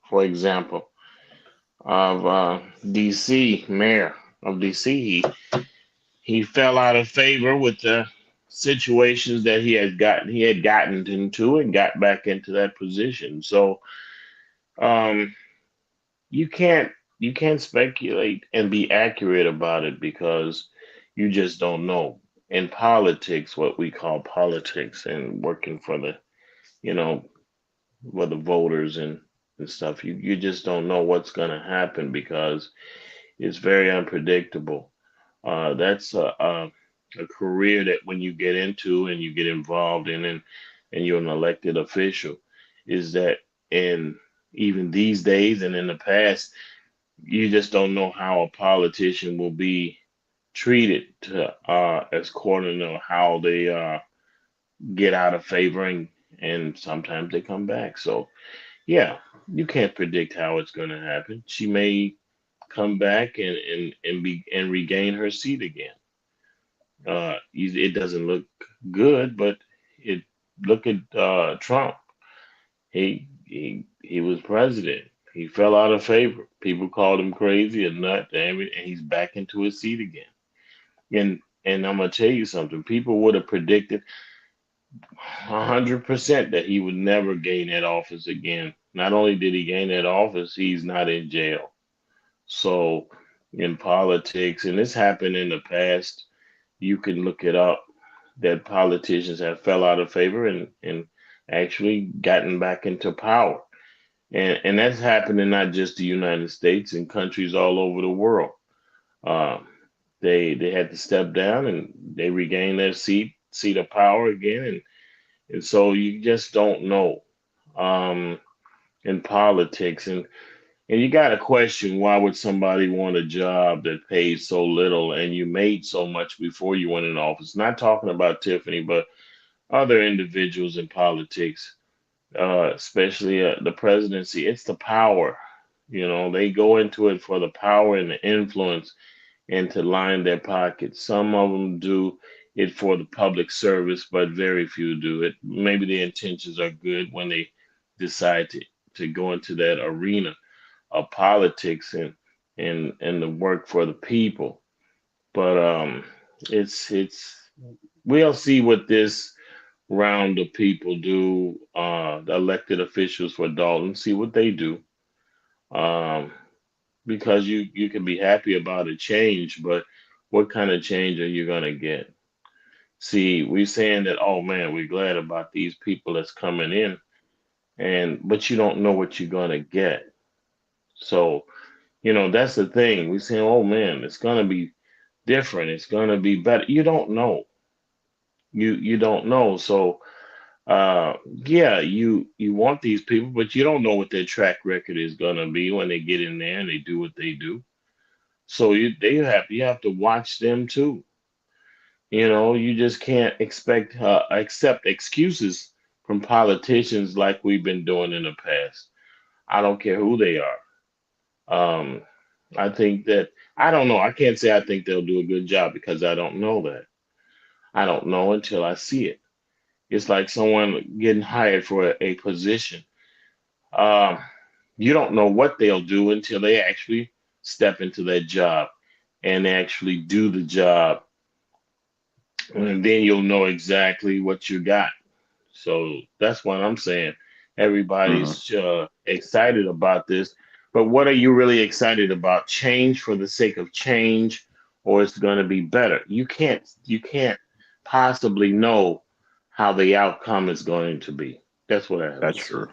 for example, of DC, mayor of DC. He fell out of favor with the situations that he had gotten into and got back into that position. So um, you can't you can't speculate and be accurate about it because you just don't know. In politics, what we call politics, and working for the you know for the voters and stuff, you just don't know what's going to happen because it's very unpredictable. That's a career that when you get into and you get involved in and you're an elected official, is that in even these days and in the past, you just don't know how a politician will be treated as according to how they get out of favor and sometimes they come back. So yeah, you can't predict how it's going to happen. She may come back and regain her seat again. It doesn't look good, but it look at Trump. He was president. He fell out of favor. People called him crazy, a nut, and he's back into his seat again. And I'm gonna tell you something. People would have predicted 100% that he would never gain that office again. Not only did he gain that office, he's not in jail. So in politics, and this happened in the past, you can look it up that politicians have fell out of favor and actually gotten back into power. And that's happening not just the United States and countries all over the world. Um, they had to step down and they regained their seat of power again, and so you just don't know um, in politics, and you got to question why would somebody want a job that pays so little and you made so much before you went in office? Not talking about Tiffany, but other individuals in politics, especially the presidency. It's the power. They go into it for the power and the influence and to line their pockets. Some of them do it for the public service, but very few do it. Maybe their intentions are good when they decide to go into that arena of politics and the work for the people. But it's we'll see what this round of people do, the elected officials for Dalton, see what they do. Um, because you can be happy about a change, but what kind of change are you gonna get? See, we're saying that, oh man, we're glad about these people that's coming in, and but you don't know what you're gonna get. So, that's the thing. We're saying, oh man, it's gonna be different, it's gonna be better. You don't know. You don't know. So yeah, you want these people, but you don't know what their track record is gonna be when they get in there and they do what they do. So you have to watch them too. You just can't accept excuses from politicians like we've been doing in the past. I don't care who they are. Um, I think that I don't know. I can't say I think they'll do a good job because I don't know that. I don't know until I see it. It's like someone getting hired for a position. Um, you don't know what they'll do until they actually step into that job and actually do the job, and then you'll know exactly what you got. So that's what I'm saying. Mhm. Everybody's excited about this, but what are you really excited about? Change for the sake of change, or it's going to be better? You can't possibly know how the outcome is going to be. That's what I have That's to say. true.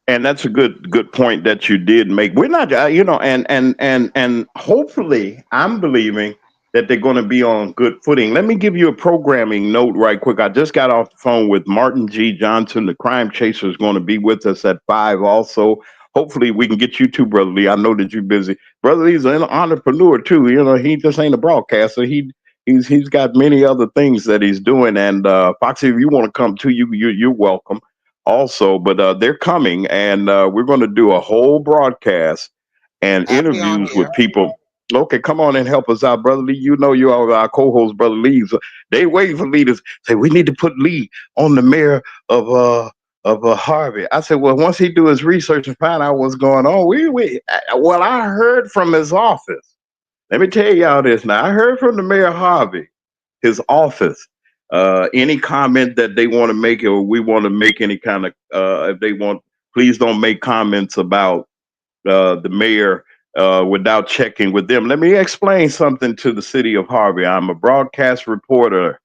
And that's a good point that you did make. We're not, and hopefully, I'm believing that they're going to be on good footing. Let me give you a programming note right quick. I just got off the phone with Martin G. Johnson. The crime chaser is going to be with us at 5 also. Hopefully we can get you too, Brother Lee. I know that you're busy. Brother Lee's an entrepreneur too. He just ain't a broadcaster. He's got many other things that he's doing. And Foxy, if you want to come too, you're welcome also. But they're coming, and we're going to do a whole broadcast and I'll be on interviews with here. people. Okay, come on and help us out, Brother Lee. You are our co-host, Brother Lee. So they waiting for me to say we need to put Lee on the mayor of Harvey. I said, well, once he do his research and find out what's going on, well, I heard from his office. Let me tell y'all this now. I heard from the mayor of Harvey, his office, Any comment that they want to make, or we want to make any kind of, if they want, please don't make comments about the mayor without checking with them. Let me explain something to the city of Harvey. I'm a broadcast reporter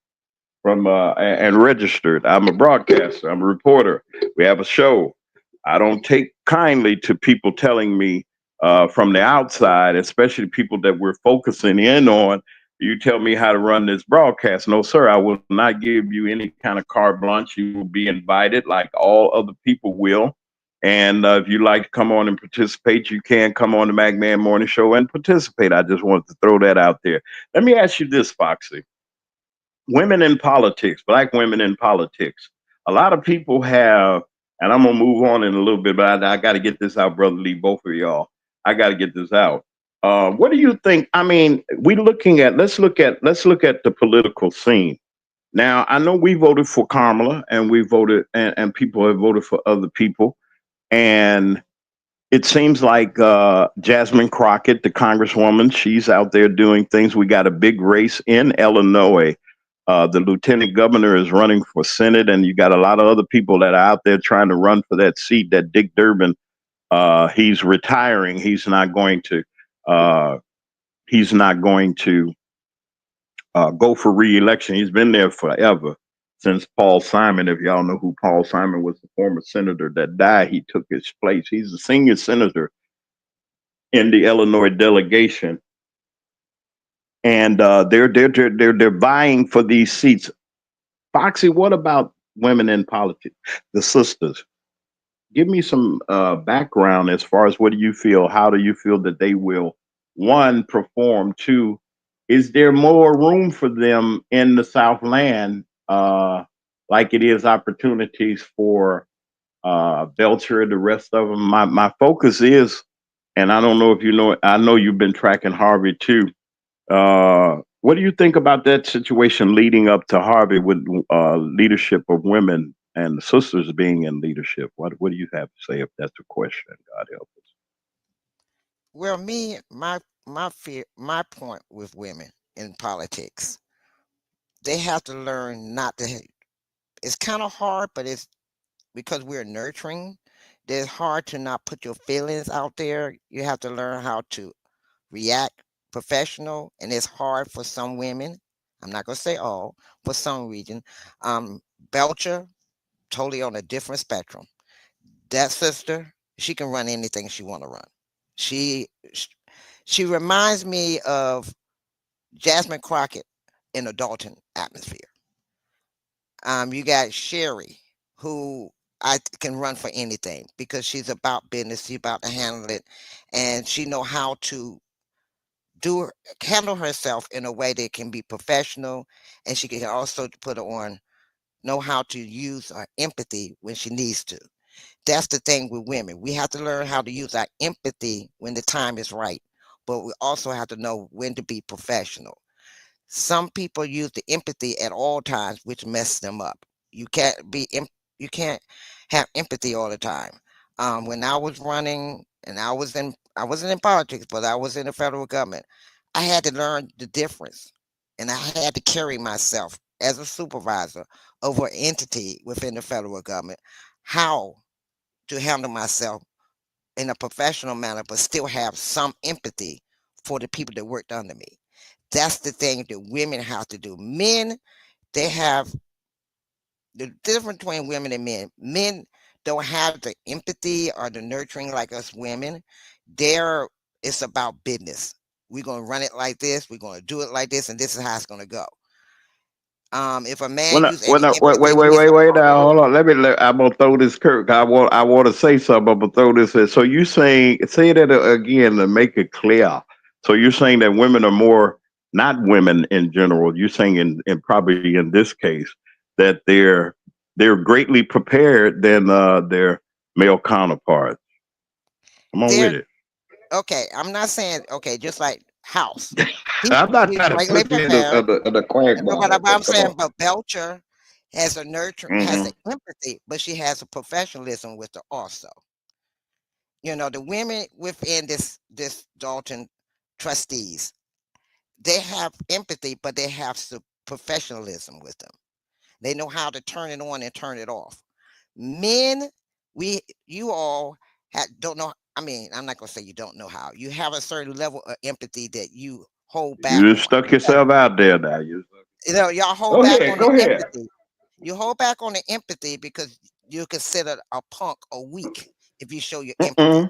from and registered. I'm a broadcaster. I'm a reporter. We have a show. I don't take kindly to people telling me from the outside, especially people that we're focusing in on. You tell me how to run this broadcast. No, sir, I will not give you any kind of carte blanche. You will be invited like all other people will. And if you like to come on and participate, you can come on the McMahon Morning Show and participate. I just wanted to throw that out there. Let me ask you this, Foxy. Women in politics, black women in politics. A lot of people have, and I'm gonna move on in a little bit, but I got to get this out, brother Lee. Both of y'all, I got to get this out. What do you think? I mean, let's look at the political scene. Now, I know we voted for Kamala, and we voted, and people have voted for other people, and it seems like Jasmine Crockett, the congresswoman, she's out there doing things. We got a big race in Illinois. The lieutenant governor is running for Senate, and you got a lot of other people that are out there trying to run for that seat. That Dick Durbin, he's retiring. He's not going to. He's not going to go for re-election. He's been there forever, since Paul Simon. If y'all know who Paul Simon was, the former senator that died, he took his place. He's a senior senator in the Illinois delegation, and they're vying for these seats. Foxy, what about women in politics? The sisters. Give me some background as far as what do you feel? How do you feel that they will, one, perform? Two, is there more room for them in the Southland, like it is opportunities for Belcher and the rest of them? My focus is, and I don't know if you know it, I know you've been tracking Harvey too. What do you think about that situation leading up to Harvey with leadership of women and the sisters being in leadership? What do you have to say if that's a question? God help us. Well, my point with women in politics, they have to learn not to. It's kind of hard, but it's because we're nurturing. It's hard to not put your feelings out there. You have to learn how to react professional, and it's hard for some women. I'm not gonna say all, for some reason. Belcher, totally on a different spectrum. That sister, she can run anything she want to run. She she reminds me of Jasmine Crockett in a Dalton atmosphere. You got Sherry, who can run for anything because she's about business. She's about to handle it, and she know how to do handle herself in a way that can be professional, and she can also put on know how to use her empathy when she needs to. That's the thing with women. We have to learn how to use our empathy when the time is right, but we also have to know when to be professional. Some people use the empathy at all times, which messes them up. You can't you can't have empathy all the time. When I was running, and I wasn't in politics, but I was in the federal government. I had to learn the difference, and I had to carry myself as a supervisor over an entity within the federal government, how to handle myself in a professional manner, but still have some empathy for the people that worked under me. That's the thing that women have to do. Men, they have the difference between women and men. Men don't have the empathy or the nurturing like us women. They're it's about business. We're gonna run it like this, we're gonna do it like this, and this is how it's gonna go. If a man use any Wait, empathy, he's gonna now. Hold on. I'm gonna throw this, Kirk. I want to say something. I'm gonna throw this in. So you say that again to make it clear. So you're saying that women are more, not women in general. You're saying in probably in this case that they're greatly prepared than their male counterparts. Come on with they're it. okay. I'm not saying okay, just like House. I'm not He's trying to regularly put you in prepared. the quagmire, No, but but I'm come on. saying, but Belcher has a nurture, has Hmm. the empathy, but she has a professionalism with her also. The women within this Dalton trustees, they have empathy, but they have some professionalism with them. They know how to turn it on and turn it off. Men, you all don't know. I mean, I'm not gonna say you don't know how. You have a certain level of empathy that you hold back You just on. stuck yourself out there now. Y'all hold Go back ahead. on the Go ahead. empathy. You hold back on the empathy because you consider a punk a weak if you show your empathy. Mm-mm.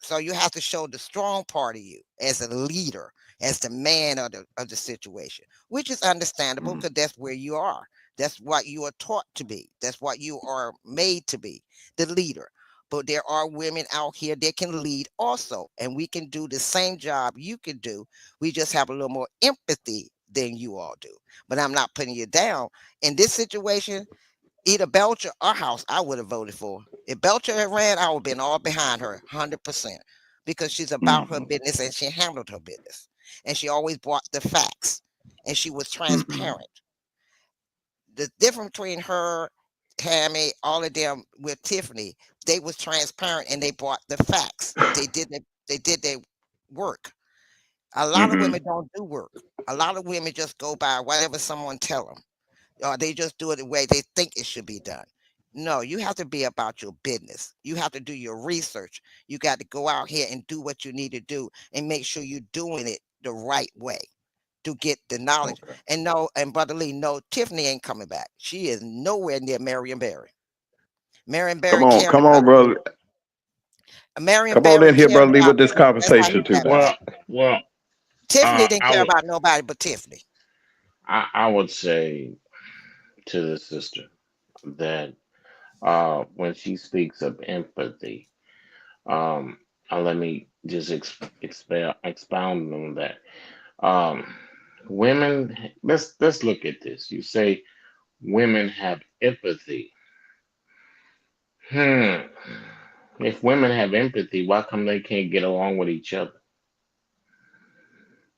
So you have to show the strong part of you as a leader, as the man of the situation, which is understandable Mm. because that's where you are. That's what you are taught to be. That's what you are made to be, the leader. But there are women out here that can lead also, and we can do the same job you can do. We just have a little more empathy than you all do. But I'm not putting you down. In this situation, either Belcher or House, I would have voted for. If Belcher had ran, I would have been all behind her, 100%, because she's about her Mm-hmm. business and she handled her business, and she always brought the facts, and she was Mm-hmm. transparent. The difference between her, Tammy, all of them with Tiffany, they was transparent and they brought the facts. They did their work. A lot of Mm-hmm. women don't do work. A lot of women just go by whatever someone tell them, or they just do it the way they think it should be done. No, you have to be about your business. You have to do your research. You got to go out here and do what you need to do and make sure you're doing it the right way to get the knowledge. Okay. And no, and Brother Lee, no, Tiffany ain't coming back. She is nowhere near Marion Barry. Marion Barry cared Come about on, brother. Marion Come on Barry in here, cared brother. Lee, about with this you. That's why conversation he got today. back. Well, Tiffany didn't I care would about nobody but Tiffany. I would say to the sister that when she speaks of empathy, um, let me just expound on that. Um, women, let's look at this. You say women have empathy. Hmm. If women have empathy, why come they can't get along with each other?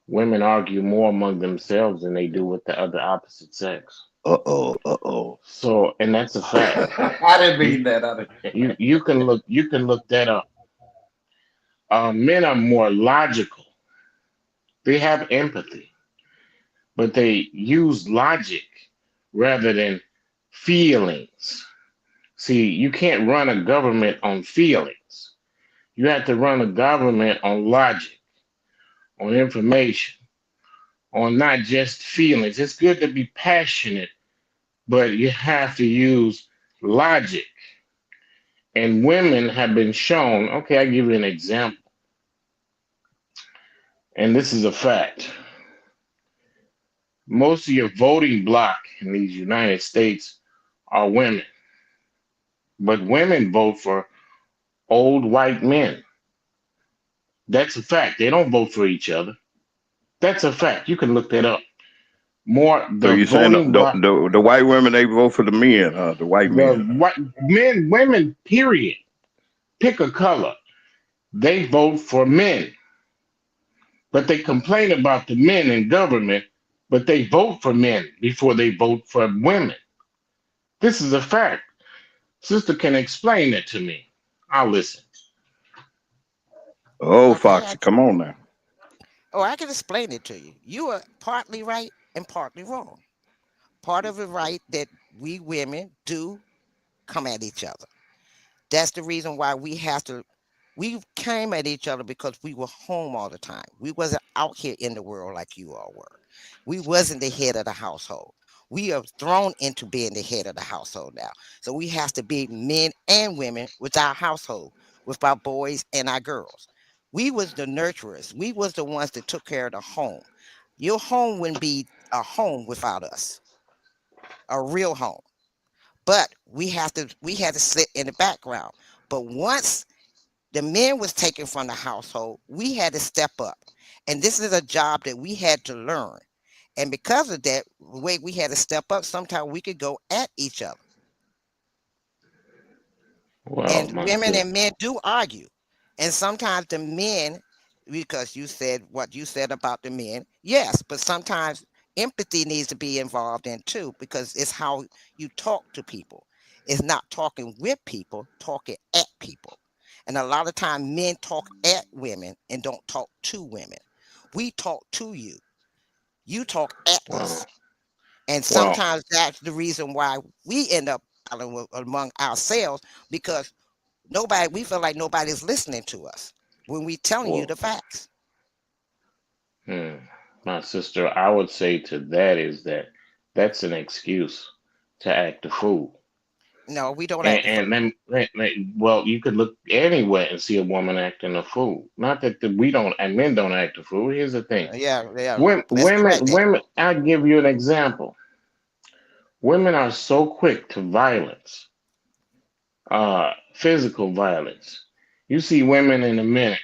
Women argue more among themselves than they do with the other opposite sex. Uh-oh. Uh-oh. So, and that's a fact. I didn't You mean that. I didn't. you can look that up. Men are more logical. They have empathy, but they use logic rather than feelings. See, you can't run a government on feelings. You have to run a government on logic, on information, on not just feelings. It's good to be passionate, but you have to use logic. And women have been shown, okay, I'll give you an example, and this is a fact. Most of your voting bloc in these United States are women, but women vote for old white men. That's a fact. They don't vote for each other. That's a fact. You can look that up. More So the you saying voting bloc, the white women they vote for the men, the white the men. white men, women, period. Pick a color. They vote for men, but they complain about the men in government, but they vote for men before they vote for women. This is a fact. Sister can explain it to me. I'll listen. Oh, Okay, Foxy, come on now. I can explain it to you. You are partly right and partly wrong. Part of it right that we women do come at each other. That's the reason why we came at each other because we were home all the time. We wasn't out here in the world like you all were. We wasn't the head of the household. We are thrown into being the head of the household now. So we have to be men and women with our household, with our boys and our girls. We was the nurturers. We was the ones that took care of the home. Your home wouldn't be a home without us, a real home. But we had to sit in the background. But once the men was taken from the household, we had to step up. And this is a job that we had to learn. And because of that, the way we had to step up, sometimes we could go at each other. Well, And my women sister. and men do argue. And sometimes the men, because you said what you said about the men, yes, but sometimes empathy needs to be involved in too, because it's how you talk to people. It's not talking with people, talking at people. And a lot of times men talk at women and don't talk to women. We talk to you. You talk at Well, us. And Well, sometimes that's the reason why we end up among ourselves, because we feel like nobody's listening to us when we telling you well, the facts. hmm, my sister, I would say to that is that that's an excuse to act a fool. No, we don't act the fool. Well, you could look anywhere and see a woman acting a fool. Not that we don't, and men don't act a fool. Here's the thing: Yeah, that's correct. women. I'll give you an example. Women are so quick to violence, physical violence. You see women in a minute.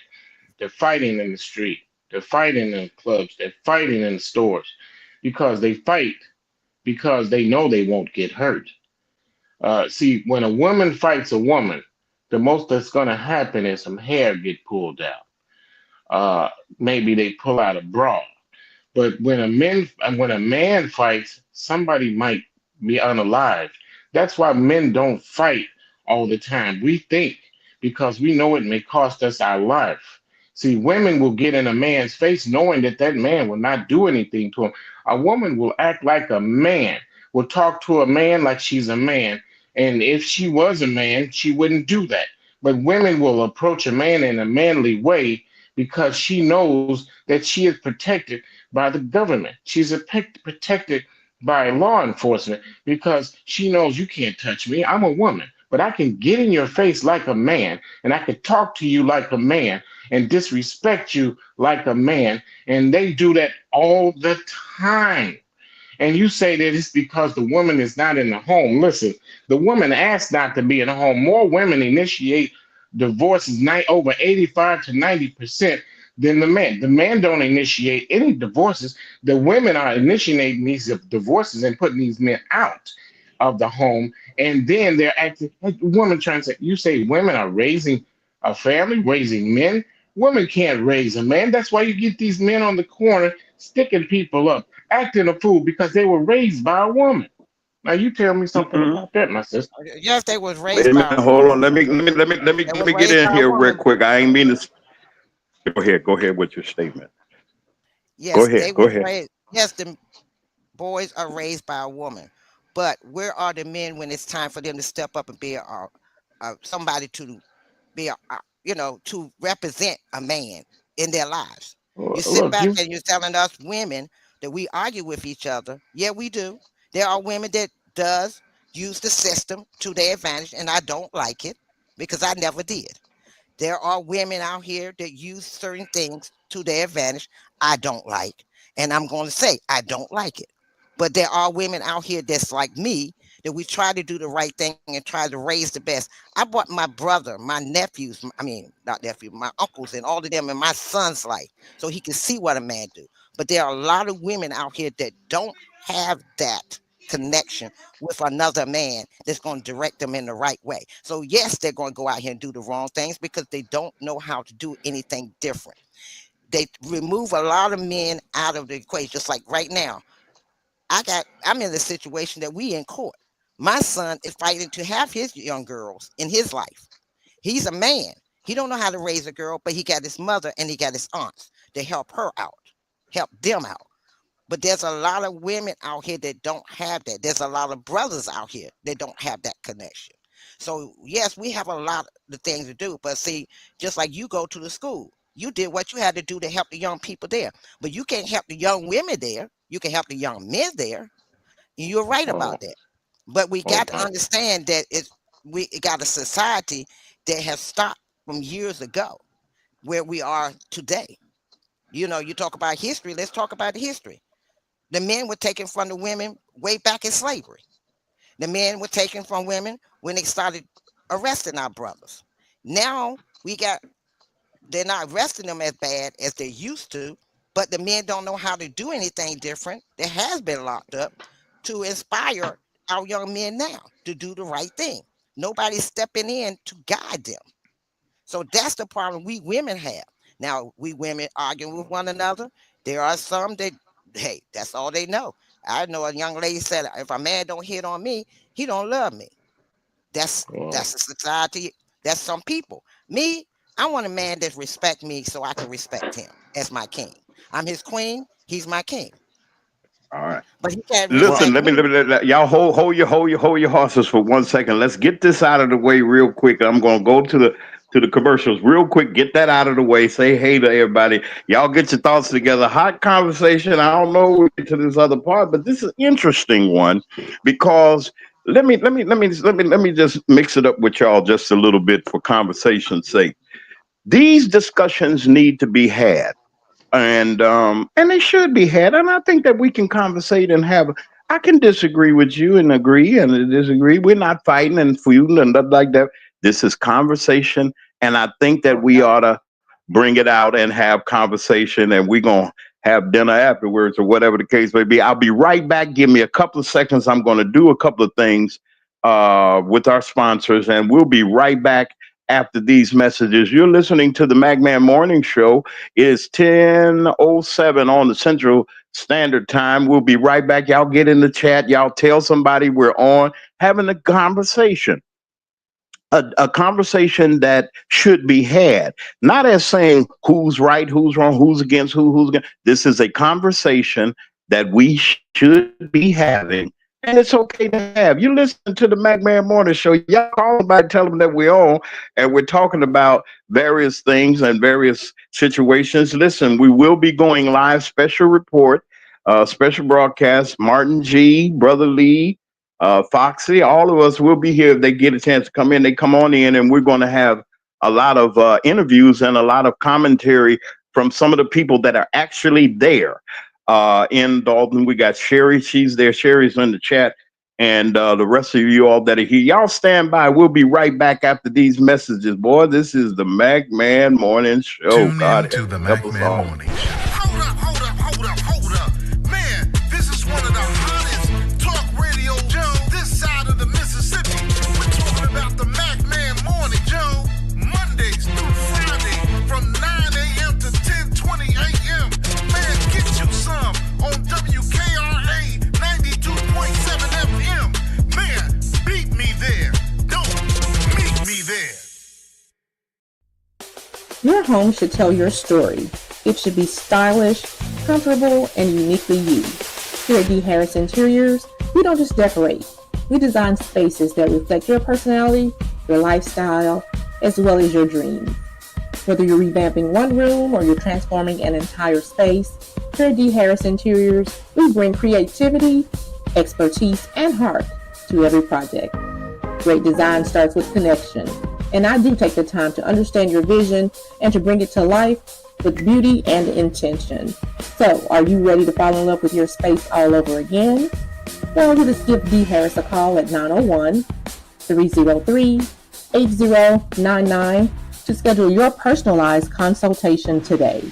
They're fighting in the street. They're fighting in clubs. They're fighting in stores because they fight because they know they won't get hurt. See, when a woman fights a woman, the most that's going to happen is some hair get pulled out. Uh, Maybe they pull out a bra. But when a man fights, somebody might be unalive. That's why men don't fight all the time. We think because we know it may cost us our life. See, women will get in a man's face knowing that that man will not do anything to him. A woman will act like a man, will talk to a man like she's a man. And if she was a man, she wouldn't do that. But women will approach a man in a manly way because she knows that she is protected by the government. She's protected by law enforcement because she knows you can't touch me. I'm a woman, but I can get in your face like a man and I can talk to you like a man and disrespect you like a man. And they do that all the time. And you say that it's because the woman is not in the home. Listen, the woman asked not to be in the home. More women initiate divorces, over 85 to 90% than the men. The men don't initiate any divorces. The women are initiating these divorces and putting these men out of the home. And then they're acting, women trying to say, you say women are raising a family, raising men. Women can't raise a man. That's why you get these men on the corner sticking people up, acting a fool because they were raised by a woman. Now you tell me something Mm-mm. about that, my sister. Yes, they was Wait raised a by minute. a Hold on. woman. Let They me was get raised in by a here real woman. quick. I ain't mean to. Go ahead. Go ahead with your statement. Go Yes, they ahead. Go was ahead. raised. Yes, the boys are raised by a woman. But where are the men when it's time for them to step up and be somebody to be to represent a man in their lives? You sit Look, back you and you're telling us women that we argue with each other. Yeah, we do. There are women that does use the system to their advantage, and I don't like it because I never did. There are women out here that use certain things to their advantage I don't like. And I'm going to say I don't like it. But there are women out here that's like me, that we try to do the right thing and try to raise the best. I brought my brother, my nephews, I mean, not nephew, my uncles and all of them in my son's life so he can see what a man do. But there are a lot of women out here that don't have that connection with another man that's going to direct them in the right way. So yes, they're going to go out here and do the wrong things because they don't know how to do anything different. They remove a lot of men out of the equation. Just like right now, I'm in the situation that we in court. My son is fighting to have his young girls in his life. He's a man. He don't know how to raise a girl, but he got his mother and he got his aunts to help her out, help them out. But there's a lot of women out here that don't have that. There's a lot of brothers out here that don't have that connection. So yes, we have a lot of the things to do. But see, just like you go to the school, you did what you had to do to help the young people there. But you can't help the young women there. You can help the young men there. And you're right oh, about that. But we oh got to my understand that we got a society that has stopped from years ago where we are today. You talk about history. Let's talk about the history. The men were taken from the women way back in slavery. The men were taken from women when they started arresting our brothers. Now they're not arresting them as bad as they used to, but the men don't know how to do anything different that has been locked up to inspire our young men now to do the right thing. Nobody's stepping in to guide them. So that's the problem we women have. Now, we women arguing with one another. There are some that, hey, that's all they know. I know a young lady said, if a man don't hit on me, he don't love me. That's well, that's a society. That's some people. Me, I want a man that respect me so I can respect him as my king. I'm his queen. He's my king. All right. but he can't Listen, reelect let me, me. y'all hold your horses for 1 second. Let's get this out of the way real quick. I'm gonna go to the commercials real quick. Get that out of the way. Say hey to everybody. Y'all get your thoughts together. Hot conversation. I don't know we'll get to this other part, but this is an interesting one because let me just mix it up with y'all just a little bit for conversation's sake. These discussions need to be had, and they should be had, and I think that we can conversate and have. I can disagree with you and agree and disagree. We're not fighting and feuding and nothing like that. This is conversation, and I think that we ought to bring it out and have conversation, and we're gonna have dinner afterwards or whatever the case may be. I'll be right back. Give me a couple of seconds. I'm going to do a couple of things with our sponsors, and we'll be right back after these messages. You're listening to the Magman Morning Show. It's 10:07 on the Central Standard Time. We'll be right back. Y'all get in the chat. Y'all tell somebody we're on having a conversation. A conversation that should be had, not as saying who's right, who's wrong, who's against who's against. This is a conversation that we should be having, and it's okay to have. You listen to the Magman Morning Show. Y'all call somebody, tell them that we're on, and we're talking about various things and various situations. Listen, we will be going live. Special report, special broadcast. Martin G, Brother Lee, Foxy, all of us will be here if they get a chance to come in. They come on in, and we're going to have a lot of interviews and a lot of commentary from some of the people that are actually there in Dolton. We got Sherry; she's there. Sherry's in the chat, and the rest of you all that are here. Y'all stand by. We'll be right back after these messages. Boy, this is the MacMan Morning Show. Tune God in to the help us MacMan all. Morning Show. Hold up. Man, this is one of the hottest talk radio shows this side of the Mississippi. We're talking about the MacMan Morning Show, Mondays through Friday from 9 a.m. to 10:20 a.m. Man, get you some on WKRA 92.7 FM. Man, beat me there. Don't meet me there. Your home should tell your story. It should be stylish, comfortable, and uniquely you. Here at D. Harris Interiors, we don't just decorate. We design spaces that reflect your personality, your lifestyle, as well as your dreams. Whether you're revamping one room or you're transforming an entire space, here at D. Harris Interiors, we bring creativity, expertise, and heart to every project. Great design starts with connection, and I do take the time to understand your vision and to bring it to life with beauty and intention. So, are you ready to fall in love with your space all over again? Well, just give D. Harris a call at 901-303-8099 to schedule your personalized consultation today.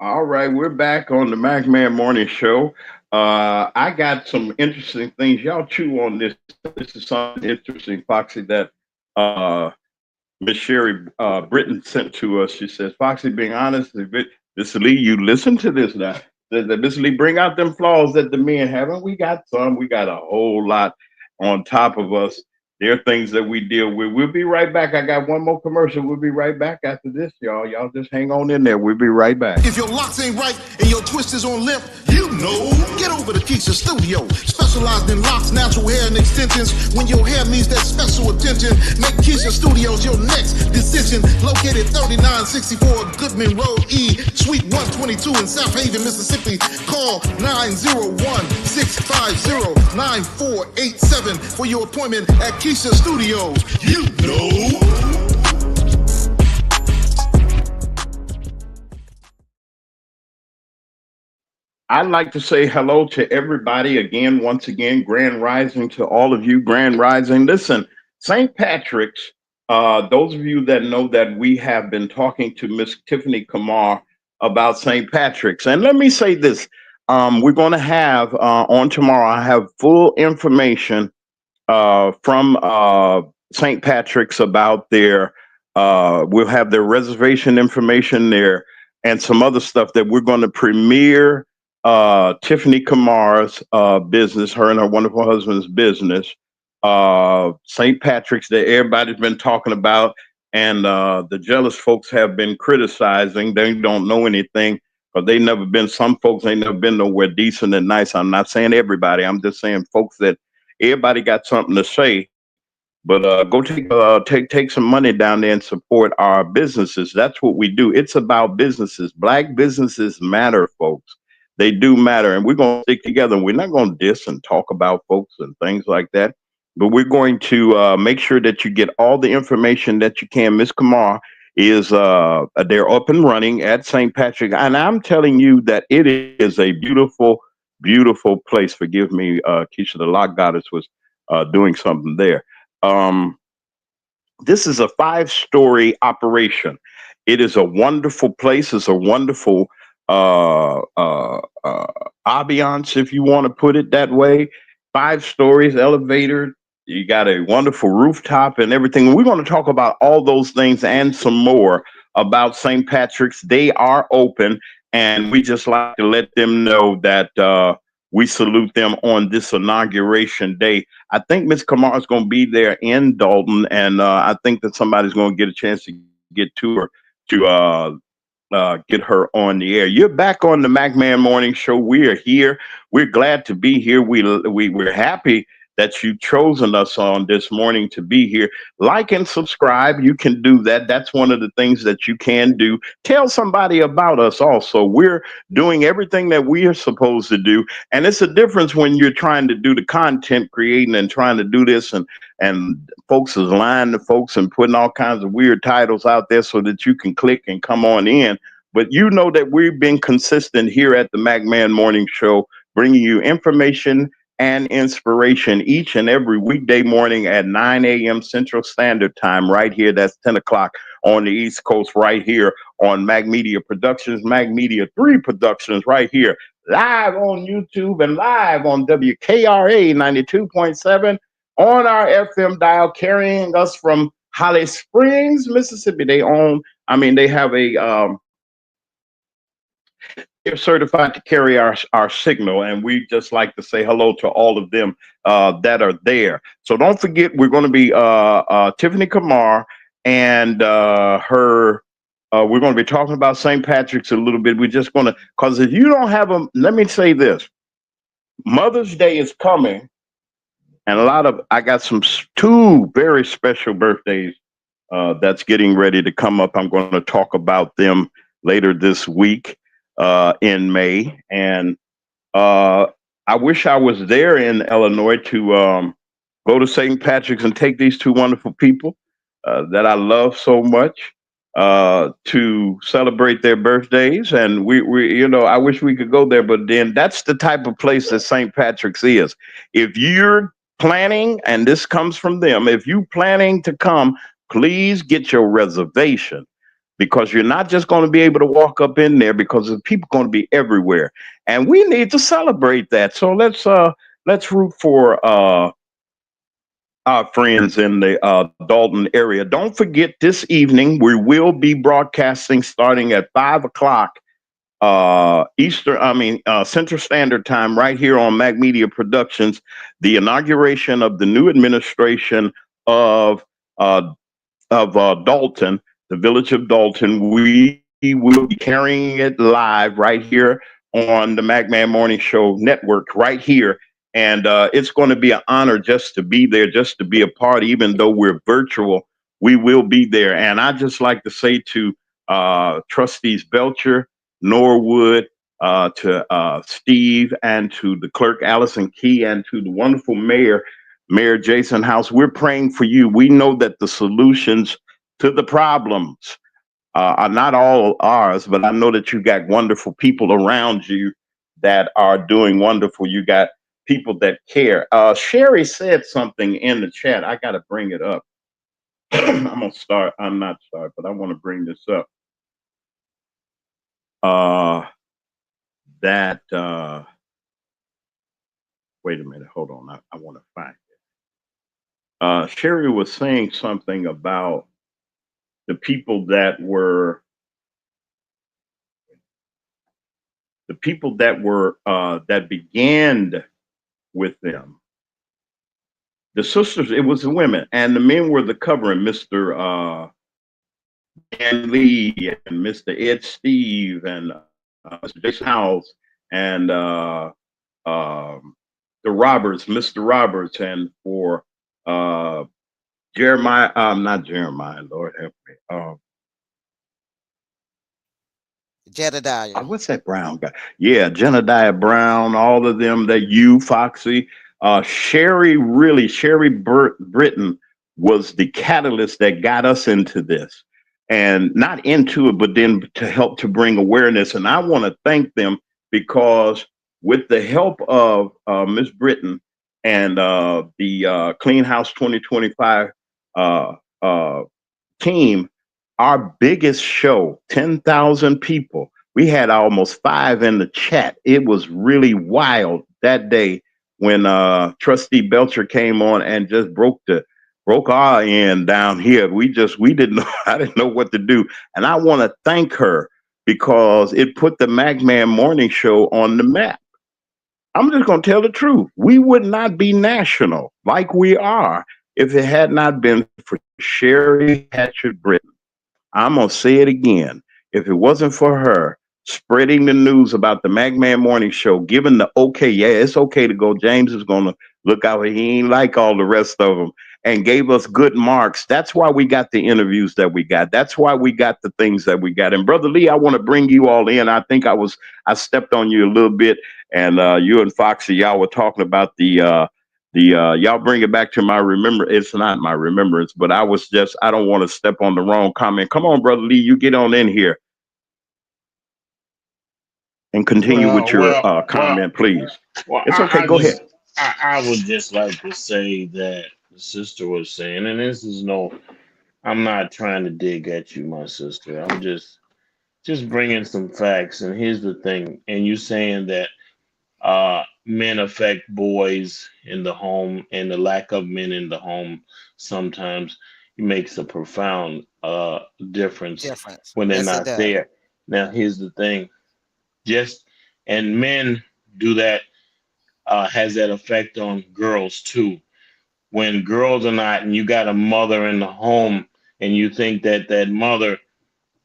All right, we're back on the MacMan Morning Show. I got some interesting things. Y'all chew on this. This is something interesting, Foxy, that Miss Sherry Britton sent to us. She says, Foxy, being honest, Mr. Lee, you listen to this now. Mr. Lee, bring out them flaws that the men have. And we got some. We got a whole lot on top of us. There are things that we deal with. We'll be right back. I got one more commercial. We'll be right back after this, y'all. Y'all just hang on in there. We'll be right back. If your locks ain't right and your twist is on limp, You know, get over to Keisha Studio. Specialized in locks, natural hair, and extensions. When your hair needs that special attention, make Keisha Studios your next decision. Located 3964 Goodman Road E, Suite 122 in South Haven, Mississippi. Call 901-650-9487 for your appointment at Keisha Studios. You know. I'd like to say hello to everybody again, once again, Grand Rising to all of you, Grand Rising. Listen, St. Patrick's, those of you that know that we have been talking to Miss Tiffany Kamar about St. Patrick's. And let me say this, we're going to have on tomorrow, I have full information from St. Patrick's about we'll have their reservation information there and some other stuff that we're going to premiere Tiffany Kamar's business, her and her wonderful husband's business, St. Patrick's that everybody's been talking about, and the jealous folks have been criticizing. They don't know anything because they never been. Some folks ain't never been nowhere decent and nice. I'm not saying everybody. I'm just saying folks that everybody got something to say. But go take some money down there and support our businesses. That's what we do. It's about businesses. Black businesses matter, folks. They do matter, and we're going to stick together. We're not going to diss and talk about folks and things like that, but we're going to make sure that you get all the information that you can. Miss Kamar is they're up and running at St. Patrick, and I'm telling you that it is a beautiful, beautiful place. Forgive me, Keisha, the Lock Goddess was doing something there. This is a 5-story operation. It is a wonderful place. It's a wonderful ambiance, if you want to put it that way. 5 stories, elevator. You got a wonderful rooftop and everything. We're going to talk about all those things and some more about St. Patrick's. They are open, and we just like to let them know that we salute them on this inauguration day. I think Miss Kamar is going to be there in Dolton, and I think that somebody's going to get a chance to get to her to get her on the air. You're back on the MacMan Morning Show. We are here. We're glad to be here. We're happy that you've chosen us on this morning to be here. Like and subscribe. You can do that. That's one of the things that you can do. Tell somebody about us also. We're doing everything that we are supposed to do. And it's a difference when you're trying to do the content creating and trying to do this, and folks is lying to folks and putting all kinds of weird titles out there so that you can click and come on in. But you know that we've been consistent here at the MacMan Morning Show, bringing you information and inspiration each and every weekday morning at 9 a.m. Central Standard Time, right here. That's 10 o'clock on the East Coast, right here on Mac Media Productions, Mac Media 3 Productions, right here, live on YouTube and live on WKRA 92.7 on our FM dial, carrying us from Holly Springs, Mississippi. They have they're certified to carry our signal, and we just like to say hello to all of them that are there. So don't forget, we're going to be Tiffany Kamar and her. We're going to be talking about St. Patrick's a little bit. We're just going to, because if you don't have them, let me say this: Mother's Day is coming, and I got 2 very special birthdays that's getting ready to come up. I'm going to talk about them later this week. In May, and I wish I was there in Illinois to go to St. Patrick's and take these 2 wonderful people that I love so much to celebrate their birthdays. And we I wish we could go there, but then that's the type of place that St. Patrick's is. If you're planning, and this comes from them, if you're planning to come, please get your reservation, because you're not just going to be able to walk up in there, because the people are going to be everywhere, and we need to celebrate that. So let's root for our friends in the Dolton area. Don't forget, this evening we will be broadcasting starting at 5 o'clock Central Standard Time, right here on Mac Media Productions, the inauguration of the new administration of Dolton. The village of Dolton. We will be carrying it live right here on the MacMan Morning Show Network right here. And it's going to be an honor just to be there, just to be a part, even though we're virtual, we will be there. And I just like to say to Trustees Belcher, Norwood, to Steve, and to the clerk, Allison Key, and to the wonderful mayor, Mayor Jason House, we're praying for you. We know that the solutions to the problems are not all ours, but I know that you got wonderful people around you that are doing wonderful. You got people that care. Sherry said something in the chat. I got to bring it up. I'm going to start. I'm not start, but I want to bring this up. Wait a minute. Hold on. I want to find it. Sherry was saying something about the people that that began with them. The sisters, it was the women, and the men were the covering, Mr. Dan Lee and Mr. Ed Steve and Mr. Jason House and the Roberts, Mr. Roberts, and for Jeremiah, not Jeremiah, Lord help me. Jedediah. What's that Brown guy? Yeah, Jedediah Brown, all of them, that you, Foxy. Sherry Britton was the catalyst that got us into this. And not into it, but then to help to bring awareness. And I want to thank them because with the help of Miss Britton and the Clean House 2025 team, our biggest show, 10,000 people. We had almost 5 in the chat. It was really wild that day when Trustee Belcher came on and just broke our end down here. We didn't know. I didn't know what to do. And I want to thank her because it put the MacMan Morning Show on the map. I'm just going to tell the truth. We would not be national like we are if it had not been for Sherry Hatchett Britton. I'm going to say it again. If it wasn't for her spreading the news about the MacMan Morning Show, giving the okay, yeah, it's okay to go. James is going to look out. He ain't like all the rest of them, and gave us good marks. That's why we got the interviews that we got. That's why we got the things that we got. And Brother Lee, I want to bring you all in. I think I stepped on you a little bit, and you and Foxy, y'all were talking about the y'all bring it back to my remembrance. It's not my remembrance, but I don't want to step on the wrong comment. Come on, Brother Lee, you get on in here and continue with your comment, please. Well, it's okay. Go ahead. I would just like to say that the sister was saying, and this is I'm not trying to dig at you, my sister. I'm just bringing some facts. And here's the thing. And you saying that men affect boys in the home, and the lack of men in the home sometimes makes a profound difference when they're not there. Now, here's the thing. And men do that, has that effect on girls too. When girls are not, and you got a mother in the home, and you think that mother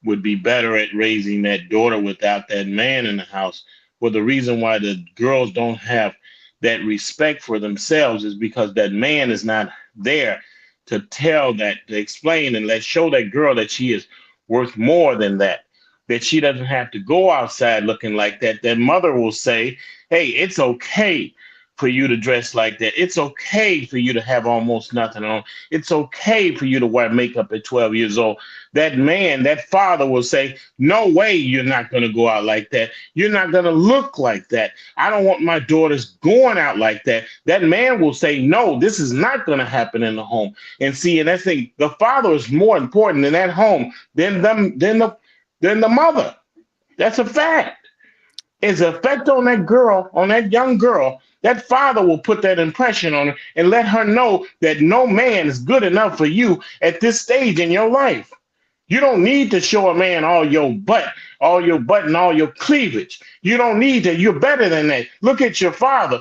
would be better at raising that daughter without that man in the house. Well, the reason why the girls don't have that respect for themselves is because that man is not there to to explain and show that girl that she is worth more than that she doesn't have to go outside looking like that. That mother will say, hey, it's okay for you to dress like that. It's okay for you to have almost nothing on. It's okay for you to wear makeup at 12 years old. That man, that father will say, no way you're not going to go out like that. You're not going to look like that. I don't want my daughters going out like that. That man will say, no, this is not going to happen in the home. And see, and that thing, the father is more important in that home than the mother. That's a fact. It's an effect on that girl, on that young girl. That father will put that impression on her and let her know that no man is good enough for you at this stage in your life. You don't need to show a man all your butt and all your cleavage. You don't need to. You're better than that. Look at your father.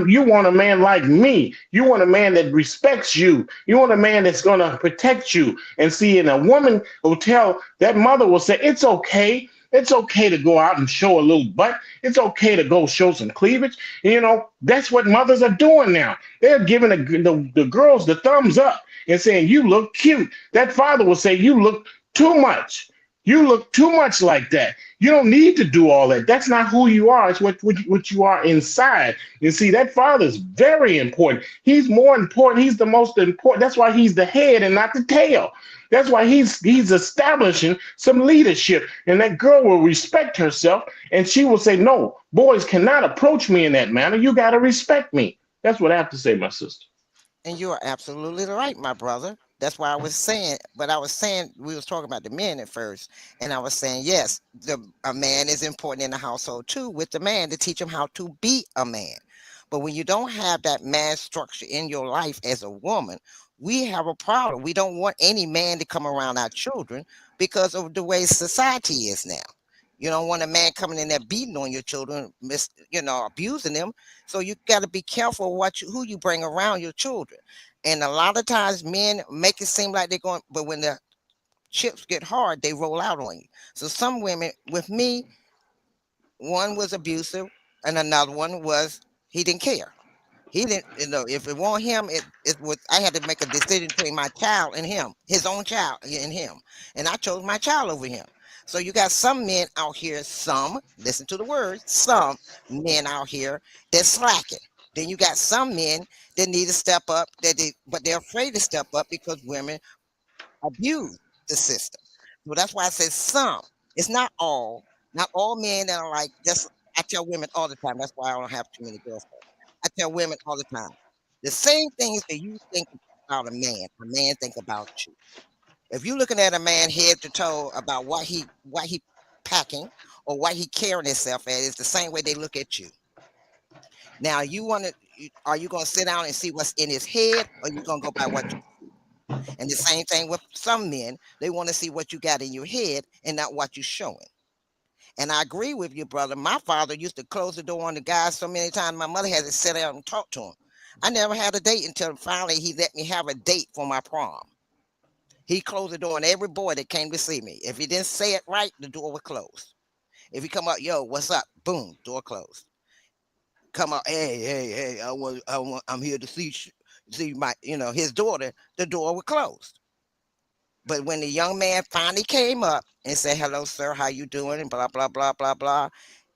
You want a man like me. You want a man that respects you. You want a man that's going to protect you. And see, and a woman will tell, that mother will say, it's okay It's okay to go out and show a little butt. It's okay to go show some cleavage. You know, that's what mothers are doing now. They're giving the girls the thumbs up and saying, you look cute. That father will say, you look too much. You look too much like that. You don't need to do all that. That's not who you are. It's what you are inside. You see, that father is very important. He's more important. He's the most important. That's why he's the head and not the tail. That's why he's establishing some leadership. And that girl will respect herself and she will say, no, boys cannot approach me in that manner. You got to respect me. That's what I have to say, my sister. And you are absolutely right, my brother. That's why I was saying, but I was saying we was talking about the men at first, and I was saying yes, a man is important in the household too, with the man to teach him how to be a man. But when you don't have that man structure in your life as a woman, we have a problem. We don't want any man to come around our children because of the way society is now. You don't want a man coming in there beating on your children, abusing them. So you got to be careful who you bring around your children. And a lot of times men make it seem like they're going, but when the chips get hard, they roll out on you. So some women with me, one was abusive and another one was he didn't care. He didn't, if it wasn't him, it was, I had to make a decision between my child and him, his own child and him. And I chose my child over him. So you got some men out here, listen to the words, some men out here that's slacking. Then you got some men that need to step up, but they're afraid to step up because women abuse the system. So that's why I said some. It's not all. Not all men that are like this. I tell women all the time. That's why I don't have too many girlfriends. I tell women all the time. The same things that you think about a man think about you. If you're looking at a man head to toe about what he packing or what he carrying himself at, it's the same way they look at you. Now are you gonna sit down and see what's in his head, or you gonna go by what you see? And the same thing with some men, they want to see what you got in your head and not what you're showing. And I agree with you, brother. My father used to close the door on the guy so many times my mother had to sit down and talk to him. I never had a date until finally he let me have a date for my prom. He closed the door on every boy that came to see me. If he didn't say it right, the door was closed. If he come up, yo, what's up? Boom, door closed. Come up, hey, I'm here to see my, his daughter. The door was closed. But when the young man finally came up and said, hello, sir, how you doing? And blah, blah, blah, blah, blah.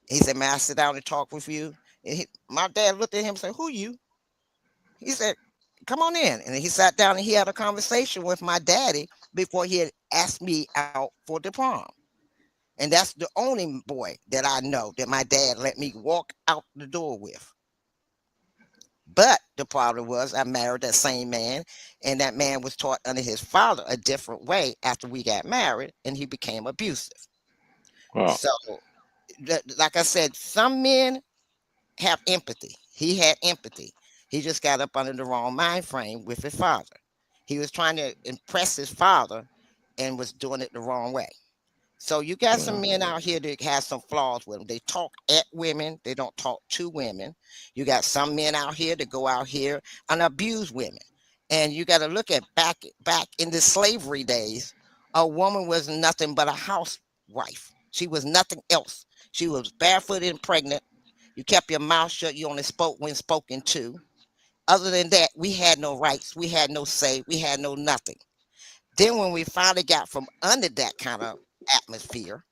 He said, may I sit down and talk with you? And my dad looked at him and said, who you? He said, come on in. And he sat down and he had a conversation with my daddy before he had asked me out for the prom. And that's the only boy that I know that my dad let me walk out the door with. But the problem was I married that same man, and that man was taught under his father a different way after we got married, and he became abusive. Wow. So, like I said, some men have empathy. He had empathy. He just got up under the wrong mind frame with his father. He was trying to impress his father and was doing it the wrong way. So you got some men out here that have some flaws with them. They talk at women. They don't talk to women. You got some men out here that go out here and abuse women. And you got to look at back in the slavery days, a woman was nothing but a housewife. She was nothing else. She was barefooted and pregnant. You kept your mouth shut. You only spoke when spoken to. Other than that, we had no rights. We had no say. We had no nothing. Then when we finally got from under that kind of atmosphere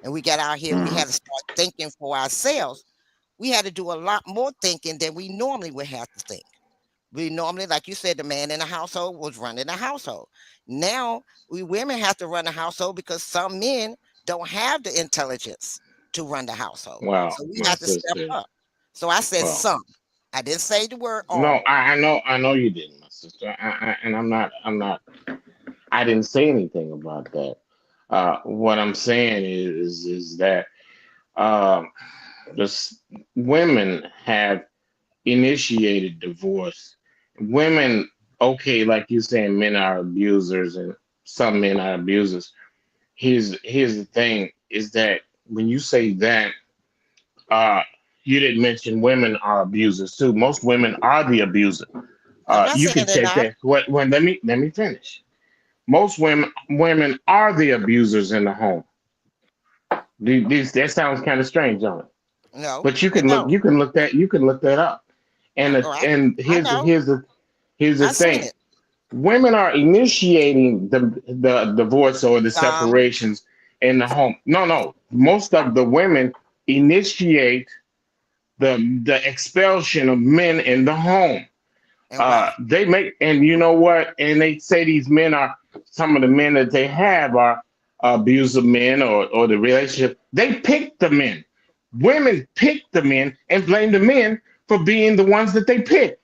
and we got out here, we had to start thinking for ourselves. We had to do a lot more thinking than we normally would have to think. We normally, like you said, the man in the household was running the household. Now we women have to run the household because some men don't have the intelligence to run the household. Wow. So we have to step up. So I said some. I didn't say the word all. No, I know you didn't, my sister. And I'm not. I didn't say anything about that. What I'm saying is that women have initiated divorce. Women, okay, like you saying, men are abusers and some men are abusers. Here's the thing: is that when you say that, you didn't mention women are abusers too. Most women are the abuser. You can check that. When let me finish. Most women are the abusers in the home. That sounds kind of strange, don't it? No, But you it can look don't. you can look that up. Oh, And I know. here's the I seen thing. it. Women are initiating the divorce or the Some. separations in the home. No. Most of the women initiate the expulsion of men in the home. And why? They make, and you know what? And they say these men are, some of the men that they have are abusive men, or the relationship. They pick the men. Women pick the men and blame the men for being the ones that they pick.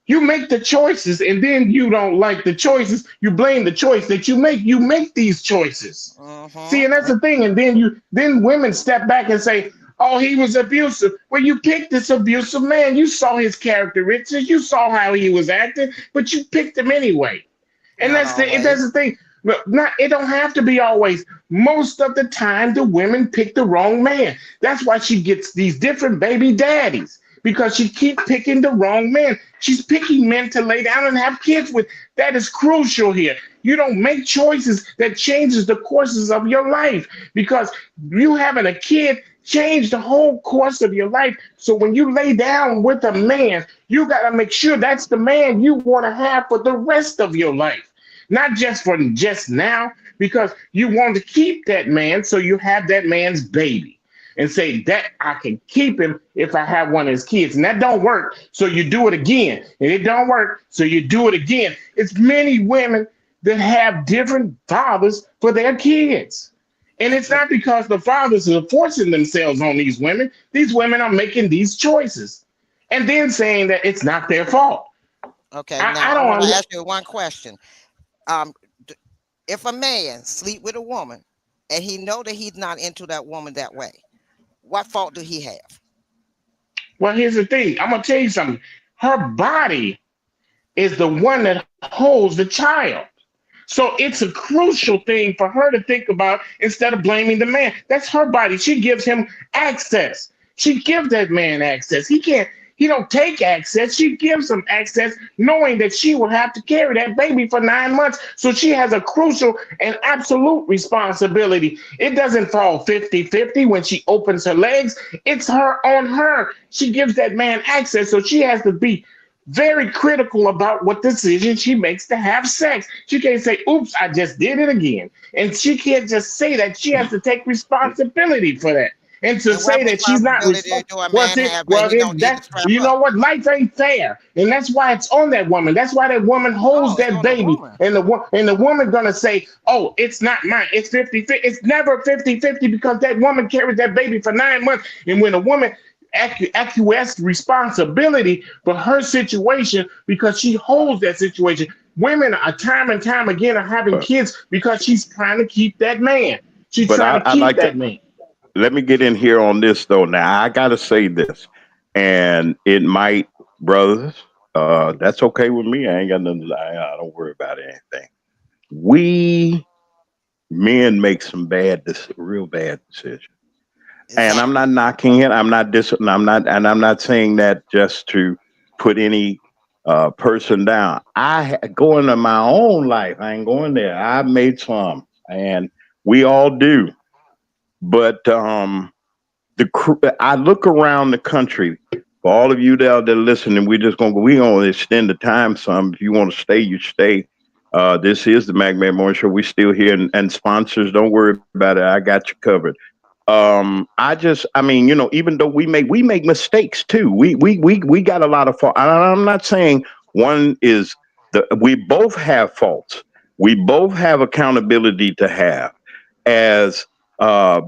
You make the choices, and then you don't like the choices. You blame the choice that you make. You make these choices. See, and that's Mm-hmm. the thing. And then women step back and say, "Oh, he was abusive." Well, you picked this abusive man. You saw his characteristics. You saw how he was acting, but you picked him anyway. And Not that's always. the thing. But not, it don't have to be always. Most of the time, the women pick the wrong man. That's why she gets these different baby daddies, because she keep picking the wrong man. She's picking men to lay down and have kids with. That is crucial here. You don't make choices that changes the courses of your life, because you having a kid changed the whole course of your life. So when you lay down with a man, you got to make sure that's the man you want to have for the rest of your life, not just for just now, because you want to keep that man so you have that man's baby and say that I can keep him if I have one of his kids. And that don't work. So you do it again. And it don't work. So you do it again. It's many women that have different fathers for their kids. And it's But not because the fathers are forcing themselves on these women. These women are making these choices and then saying that it's not their fault. okay, I now I don't want to under, ask you one question. Um, if a man sleep with a woman and he know that he's not into that woman that way, what fault do he have? well, here's the thing. I'm gonna tell you something. Her body is the one that holds the child. So it's a crucial thing for her to think about instead of blaming the man. That's her body. She gives him access. She gives that man access. He don't take access. She gives him access knowing that she will have to carry that baby for 9 months. So she has a crucial and absolute responsibility. It doesn't fall 50-50 when she opens her legs. It's her on her. She gives that man access. So she has to be very critical about what decision she makes to have sex. She can't say, oops, I just did it again. And she can't just say that. She has to take responsibility for that. And to And what say that she's not responsibility responsible, do a man have that he don't need to that, strap you know up? what, life ain't fair. And that's why it's on that woman. That's why that woman holds No, it's that on the baby. woman. And the woman gonna say, oh, it's not mine. It's 50-50. It's never 50-50, because that woman carries that baby for 9 months. And when a woman acquiesce responsibility for her situation, because she holds that situation. Women are time and time again are having but kids because she's trying to keep that man. She's but trying to I keep like to that man. let me get in here on this though. Now I gotta say this, and it might, brothers. That's okay with me. I ain't got nothing to lie. I don't worry about anything. We men make some real bad decisions. And I'm Exactly. not knocking it. I'm not saying that just to put any person down. Go into my own life. I ain't going there. I made some, and we all do. But I look around the country. For all of you that are listening, we gonna extend the time some. If you want to stay, you stay. This is the Magman Morning Show. We still here, and sponsors, don't worry about it. I got you covered. I mean, even though we make mistakes too. We got a lot of fault. I'm not saying one is we both have faults. We both have accountability to have as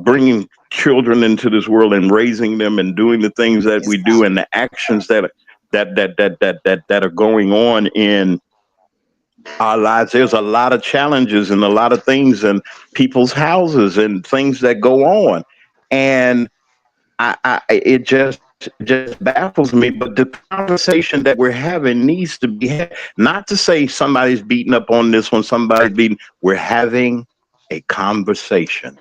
bringing children into this world and raising them and doing the things that we do and Exactly. the actions that are going on in our lives. There's a lot of challenges and a lot of things in people's houses and things that go on, and it just baffles me. But the conversation that we're having needs to be had. Not to say somebody's beating up on this one, somebody's beating. We're having a conversation,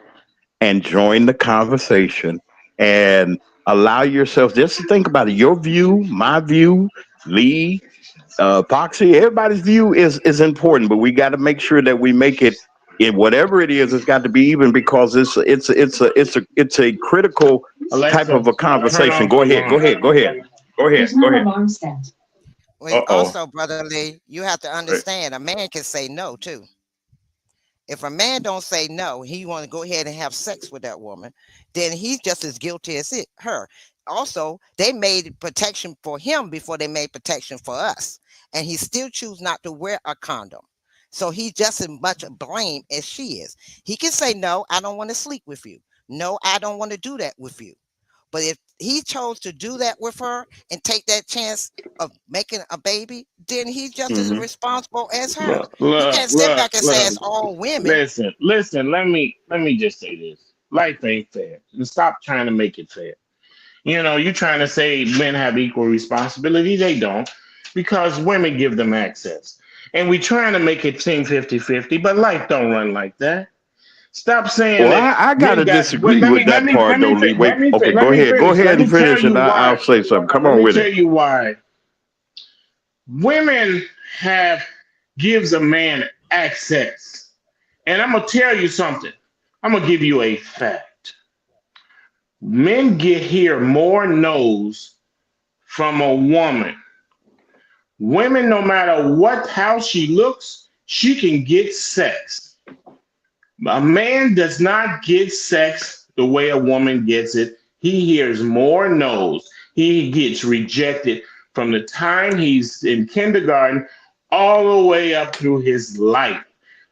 and join the conversation and allow yourself just to think about it. Your view, my view, Lee, Foxy, everybody's view is important, but we got to make sure that we make it whatever it is, it's got to be even because it's a critical type Alexa, of a turn conversation. off Go the ahead, go alarm. ahead, go ahead, go ahead, There's go no ahead. alarm set. Well, Uh-oh. also, Brother Lee, you have to understand a man can say no too. If a man don't say no, he want to go ahead and have sex with that woman, then he's just as guilty as her. Also, they made protection for him before they made protection for us, and he still choose not to wear a condom. So he's just as much a blame as she is. He can say no, I don't want to sleep with you. No, I don't want to do that with you. But if he chose to do that with her and take that chance of making a baby, then he's just as Mm-hmm. responsible as her. Look, You look, can't sit look, back and say look. it's all women. Listen. Let me just say this. Life ain't fair. And stop trying to make it fair. You're trying to say men have equal responsibility. They don't, because women give them access. And we trying to make it seem 50-50, but life don't run like that. Stop saying Well, that I men gotta got. Well, disagree with that part, though, Lee. Wait, okay, go ahead, go finish. ahead Let and me tell finish, you and I'll why. say something. Come Let on me with tell it. you why. Women gives a man access. And I'm gonna tell you something. I'm gonna give you a fact. Men hear more no's from a woman. Women, no matter how she looks, she can get sex. A man does not get sex the way a woman gets it. He hears more no's. He gets rejected from the time he's in kindergarten all the way up through his life.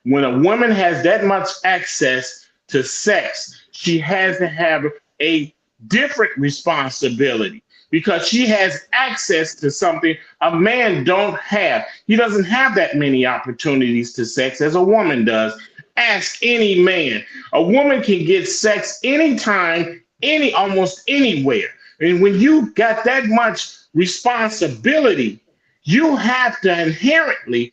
When a woman has that much access to sex, she has to have a different responsibility because she has access to something a man don't have. He doesn't have that many opportunities to sex as a woman does. Ask any man. A woman can get sex anytime, almost anywhere. And when you got that much responsibility, you have to inherently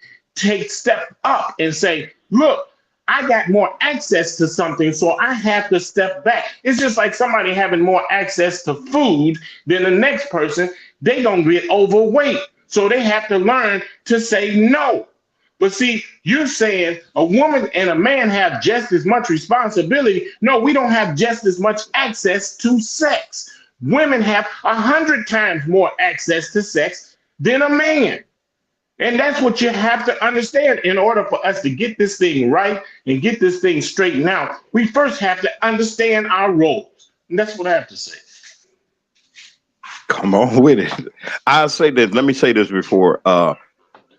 step up and say, look, I got more access to something, so I have to step back. It's just like somebody having more access to food than the next person. They gonna get overweight, so they have to learn to say no. But see, you're saying a woman and a man have just as much responsibility. No, we don't have just as much access to sex. Women have 100 times more access to sex than a man. And that's what you have to understand. In order for us to get this thing right and get this thing straightened out, we first have to understand our roles. And that's what I have to say. Come on with it. I'll say this. Let me say this before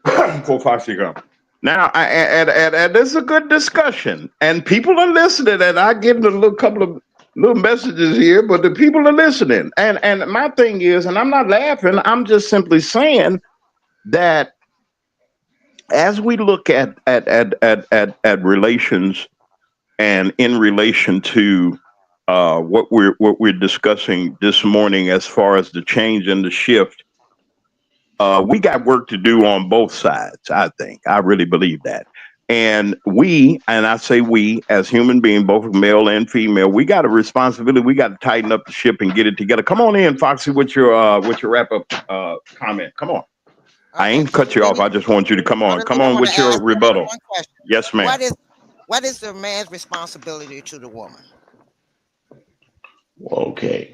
before Foxy comes. Now, and this is a good discussion, and people are listening. And I get a little couple of little messages here, but the people are listening. And my thing is, and I'm not laughing. I'm just simply saying that as we look at relations and in relation to what we're discussing this morning as far as the change and the shift, we got work to do on both sides. I really believe that. And I say we as human beings, both male and female, we got a responsibility. We got to tighten up the ship and get it together. Come on in, Foxy, with your wrap up comment. Come on. I Okay, ain't cut Brother you off. Lee, I just want you to come on. Brother Come Lee, I on want to with your ask rebuttal. one question. Yes, ma'am. What is the man's responsibility to the woman? Okay.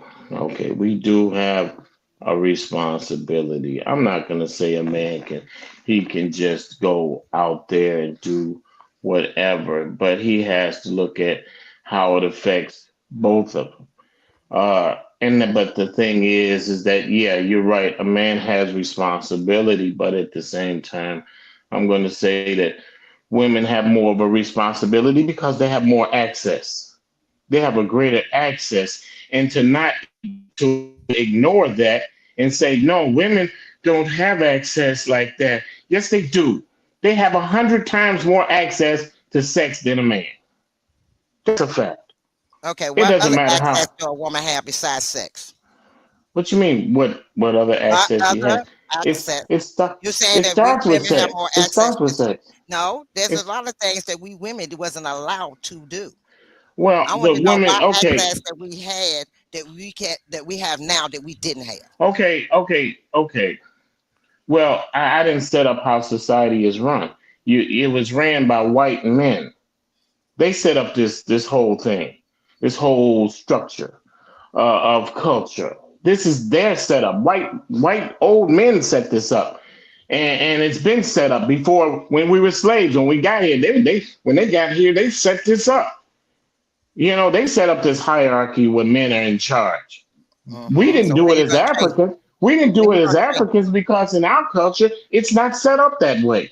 We do have a responsibility. I'm not going to say a man can just go out there and do whatever, but he has to look at how it affects both of them. But the thing is that yeah, you're right. A man has responsibility, but at the same time, I'm going to say that women have more of a responsibility because they have more access. They have a greater access, and to ignore that and say no, women don't have access like that. Yes, they do. They have 100 times more access to sex than a man. That's a fact. Okay, It what doesn't other matter access how. do a woman have besides sex? What you mean? What other What access she has? other access? It start. You're saying It that we starts with women have sex. more It access starts with to sex. sex. No, there's a It's lot of things that we women wasn't allowed to do. well, I want the to know women. what Okay, access that we had that we have now that we didn't have. okay. Well, I didn't set up how society is run. It was ran by white men. They set up this whole thing, this whole structure of culture. This is their setup. White old men set this up, and it's been set up before when we were slaves. When we got here, they when they got here, they set this up. You know, they set up this hierarchy where men are in charge. We didn't So do where it you as gonna take? Africans. We didn't Where do it you as gonna take? Africans because in our culture, it's not set up that way.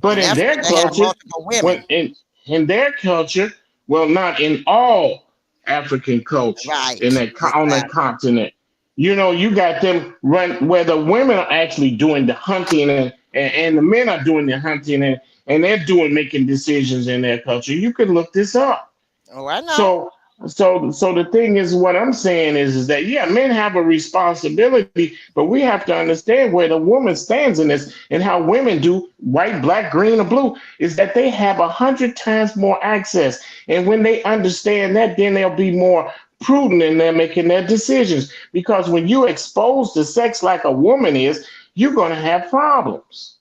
But In in Africa, their they have culture, multiple women. when in their culture, well, not in all African cultures in Right. on that Exactly. continent. You know, you got them run where the women are actually doing the hunting and the men are doing the hunting and they're doing making decisions in their culture. You can look this up. Oh, I know. So so the thing is what I'm saying is that yeah, men have a responsibility, but we have to understand where the woman stands in this and how women do white, black, green, or blue is that they have 100 times more access. And when they understand that, then they'll be more prudent in their making their decisions. Because when you expose to sex like a woman is, you're gonna have problems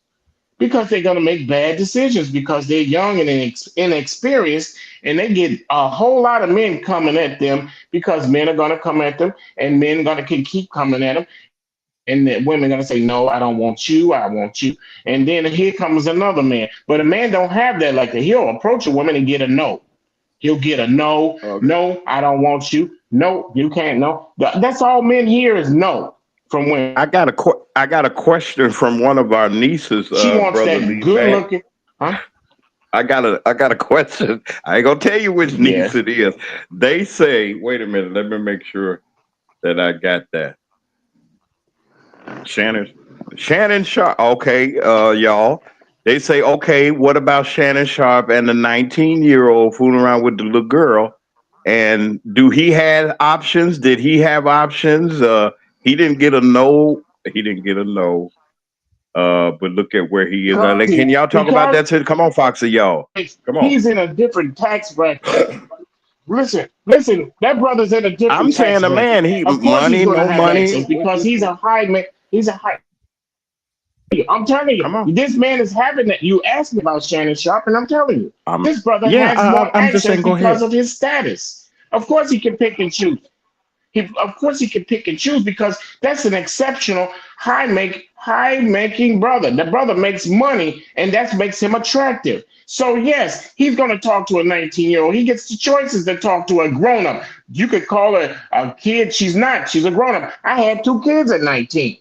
because they're going to make bad decisions because they're young and inexperienced and they get a whole lot of men coming at them because men are going to come at them and men are going to keep coming at them and the women are going to say no, I don't want you, I want you, and then here comes another man. But a man don't have that. Like that, he'll approach a woman and get a no. He'll get a no. Okay. No, I don't want you. No, you can't. No. That's all men hear is no from women. I got a question from one of our nieces, She wants brother that Lee good Mack. looking, huh? I got a question. I ain't gonna tell you which niece Yes. it is. They say, wait a minute, let me make sure that I got that. Shannon Shannon Sharp. Okay, y'all. They say, okay, what about Shannon Sharp and the 19-year-old fooling around with the little girl? And do he have options? Did he have options? He didn't get a no. He didn't get a no. But look at where he is. Like, can y'all talk about Because that? Come on, Foxy, y'all. Come on. he's in a different tax bracket. Listen, that brother's in a I'm different tax saying the bracket. man, he Of course he's money, going to no have money. access because he's a high man. He's a high. I'm telling you, Come on. this man is having that. You asked me about Shannon Sharp, and I'm telling you, this brother Yeah, has more I'm just access saying. Go because ahead. of his status. Of course he can pick and choose. Of course he can pick and choose because that's an exceptional high making brother. The brother makes money and that makes him attractive. So yes, he's going to talk to a 19-year-old. He gets the choices to talk to a grown up. You could call her a kid. She's not. She's a grown up. I had 2 kids at 19.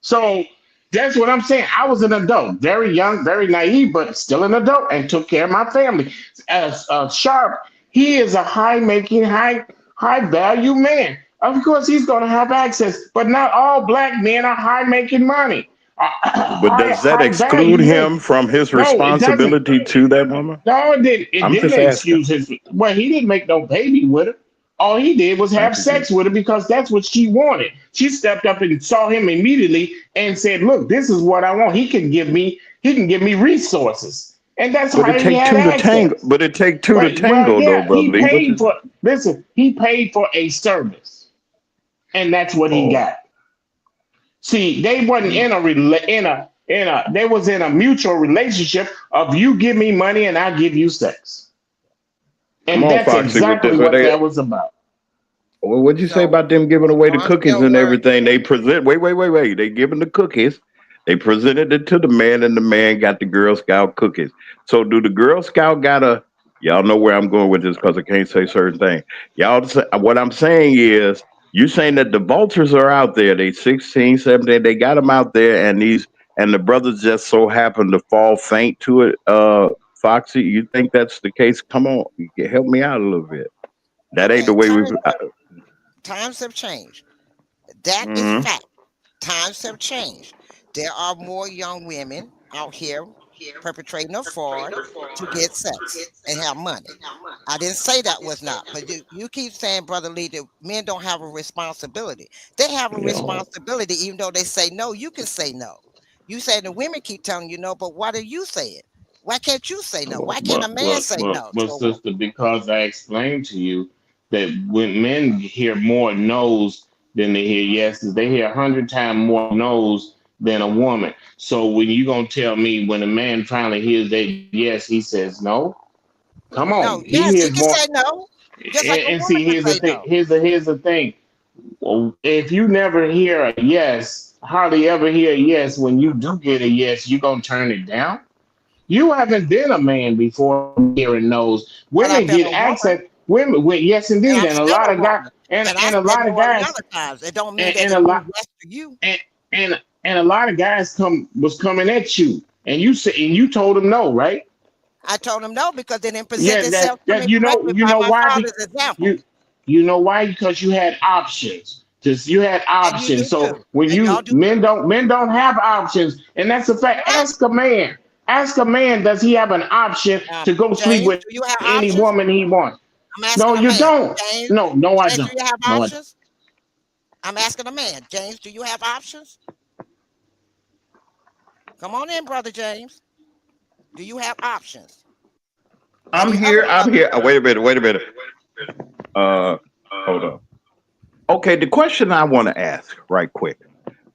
So that's what I'm saying. I was an adult, very young, very naive, but still an adult and took care of my family. As Sharp, he is a high value man. Of course, he's going to have access, but not all black men are high making money, But does that high exclude value men. him from his No, it doesn't. responsibility to that woman? No, it didn't. It I'm didn't just asking. excuse his. Well, he didn't make no baby with her. All he did was have Thank you, sex Jesus. with her because that's what she wanted. She stepped up and saw him immediately and said, "Look, this is what I want. He can give me resources." And that's But how it he take had two to tango. access. But it take two to Well, tango, though, yeah, brother Lee. What you? he paid for a service, and that's what he Oh, got. See, they wasn't mm. in they was in a mutual relationship of you give me money and I give you sex. Come And on, that's Foxy, with this. exactly what that was about. What'd you say So, about them giving away so the I'm cookies still and worried. everything? They present. Wait. They giving the cookies. They presented it to the man, and the man got the Girl Scout cookies. So, do the Girl Scout gotta? Y'all know where I'm going with this because I can't say certain things. What I'm saying is, you saying that the vultures are out there. They 16, 17. They got them out there, and the brothers just so happen to fall faint to it. Foxy, you think that's the case? Come on, you can help me out a little bit. That ain't the Okay, way we. times have changed. That is Mhm. fact. Times have changed. There are more young women out here perpetrating a fraud to get sex and have money. I didn't say that was not, but you keep saying, Brother Lee, that men don't have a responsibility. They have a Yeah. responsibility, even though they say no, you can say no. You say the women keep telling you no, but why do you say it? Why can't you say no? Why can't a man say no to a woman? Sister, because I explained to you that when men hear more no's than they hear yeses, they hear 100 times more no's than a woman. So when you gonna tell me when a man finally hears that yes, he says no? Come No, on, he yes, he hears can more. say no, just like a And woman see, can here's the say thing. no. Here's the thing. Well, if you never hear a yes, hardly ever hear a yes, when you do get a yes, you gonna turn it down. You haven't been a man before hearing no's. But I've Women been get a woman, access. Women, yes, and indeed, I'm and a still lot a of guys, woman, and I and a said lot no of a guys, lot of times. It don't mean and, that and it a means lot, yes to you. and, and a lot of guys was coming at you, and you said, and you told them no, right? I told him no because they didn't present Yeah, themselves to that me correctly you by know my why? father's example, You you know why? Because you had options. Just you had and you do options. So too, when and you y'all do too. men don't have options, and that's a fact. What? Ask a man. Ask a man. Does he have an option to go sleep James, with do you have any options? woman he wants? I'm No, asking a you man. don't. James, No, no, I James, do don't. you have No, I don't. options? I'm asking a man. James, do you have options? Come on in, brother James. Do you have options? I'm Every other here. I'm brother. here. Oh, wait a minute. Wait a minute. Uh, hold on. Okay, the question I want to ask right quick,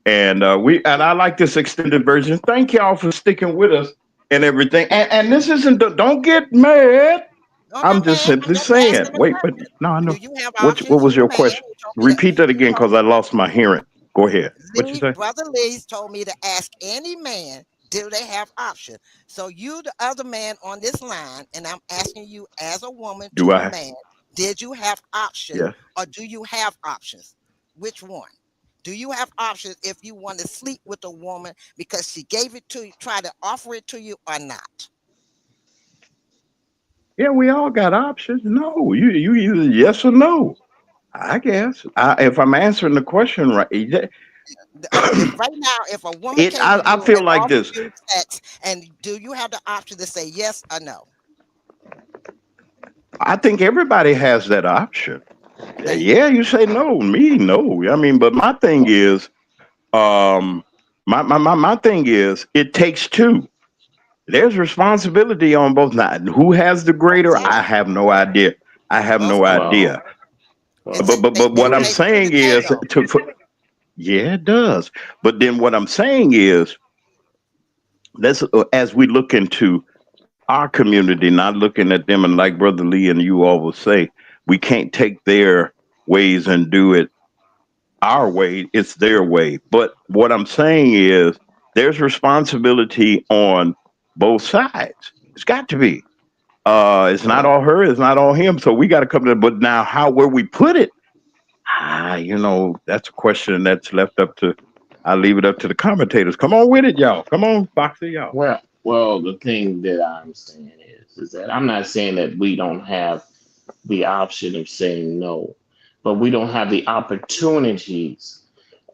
and I like this extended version. Thank y'all for sticking with us and everything. And this isn't. Don't get mad. No, I'm I'm not just mad. I'm simply just saying. asking a Wait, but question. no, I Do know. you have What options? was You a your man. question? You told me to. Repeat that You again, told because I lost my hearing. Go ahead. What you Lee, say? brother Lee's told me to ask any man, do they have options? So you, the other man on this line, and I'm asking you as a woman Do to a I? man, did you have options Yes. or do you have options? Which one? Do you have options if you want to sleep with a woman because she gave it to you, try to offer it to you or not? Yeah, we all got options. No, you either yes or no. I guess. If I'm answering the question right, If right now, if a woman came to I you feel and like offered this. you sex, and do you have the option to say yes or no? I think everybody has that option. Thank you. Yeah, you say no, me no. I mean, but my thing is, um, my thing is, it takes two. There's responsibility on both. Now, who has the greater? I Exactly. have no idea. I have Both no of them. Well, idea. It well, takes But it what I'm takes two to saying is, tango. yeah, it does. But then what I'm saying is, let's as we look into our community, not looking at them, and like Brother Lee and you all will say, we can't take their ways and do it our way, it's their way. But what I'm saying is there's responsibility on both sides. It's got to be. It's not well, all her, it's not all him. So we got to come to, but now how, where we put it, that's a question that's left up to, I leave it up to the commentators. Come on with it, y'all. Come on, Foxy, y'all. well. The thing that I'm saying is that I'm not saying that we don't have the option of saying no, but we don't have the opportunities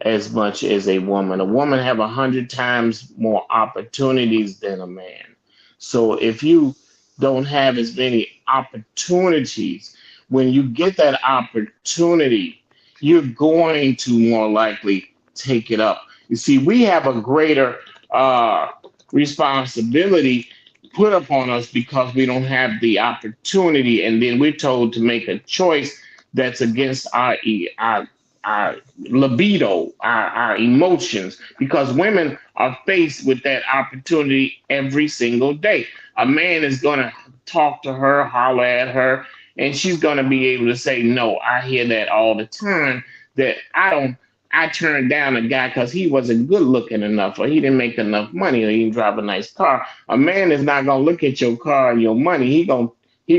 as much as a woman. A woman have 100 times more opportunities than a man. So if you don't have as many opportunities, when you get that opportunity, you're going to more likely take it up. You see, we have a greater responsibility put upon us because we don't have the opportunity, and then we're told to make a choice that's against our libido, our emotions, because women are faced with that opportunity every single day. A man is going to talk to her, holler at her, and she's going to be able to say, no, I hear that all the time, that I don't. I turned down a guy because he wasn't good looking enough, or he didn't make enough money, or he didn't drive a nice car. A man is not gonna look at your car and your money. He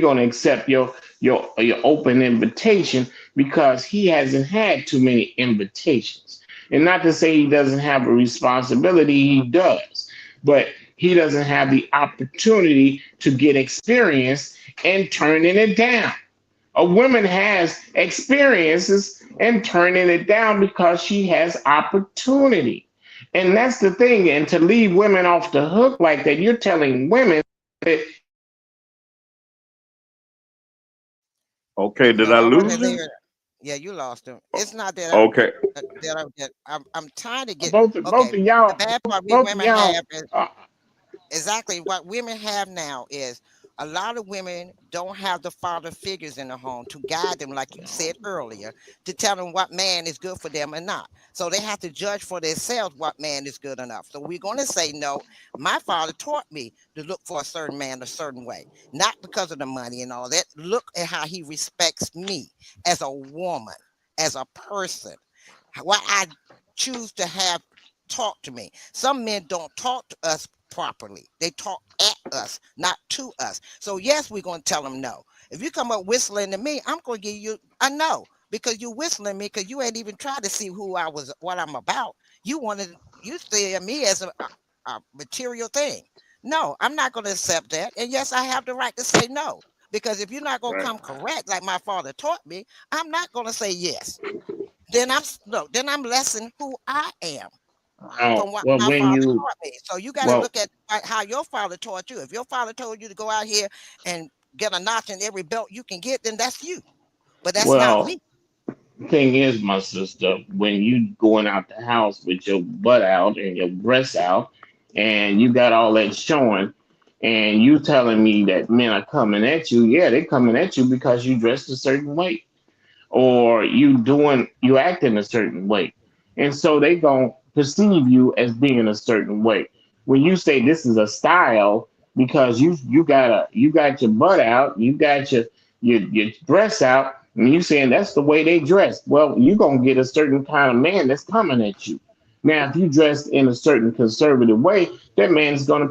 gonna accept your open invitation because he hasn't had too many invitations. And not to say he doesn't have a responsibility, he does, but he doesn't have the opportunity to get experience and turning it down. A woman has experiences and turning it down because she has opportunity. And that's the thing. And to leave women off the hook like that, you're telling women that Okay, did No, I I wasn't lose him? there. Yeah, you lost him. It's not that Okay. I'm trying to get both okay. of The y'all, bad part we both of women y'all, have is uh, exactly what women have now is a lot of women don't have the father figures in the home to guide them, like you said earlier, to tell them what man is good for them or not. So they have to judge for themselves what man is good enough. So we're going to say, no, my father taught me to look for a certain man a certain way, not because of the money and all that. Look at how he respects me as a woman, as a person, what I choose to have talk to me. Some men don't talk to us properly. They talk at us, not to us. So yes, we're going to tell them no. If you come up whistling to me, I'm going to give you a no because you whistling me because you ain't even tried to see who I was, what I'm about. You see me as a material thing. No, I'm not going to accept that. And yes, I have the right to say no because if you're not going to Right. come correct like my father taught me, I'm not going to say yes. Then I'm lessing who I am from what Well, my when father you taught me. So you got to well, look at how your father taught you. If your father told you to go out here and get a notch in every belt you can get, then that's you. But that's not well, me. thing is, my sister, when you going out the house with your butt out and your breasts out, and you got all that showing, and you telling me that men are coming at you, yeah, they coming at you because you dressed a certain way or you acting a certain way, and so they gonna perceive you as being a certain way. When you say this is a style because you got your butt out, you got your dress out, and you saying that's the way they dress, well, you gonna get a certain kind of man that's coming at you. Now, if you dress in a certain conservative way, that man's gonna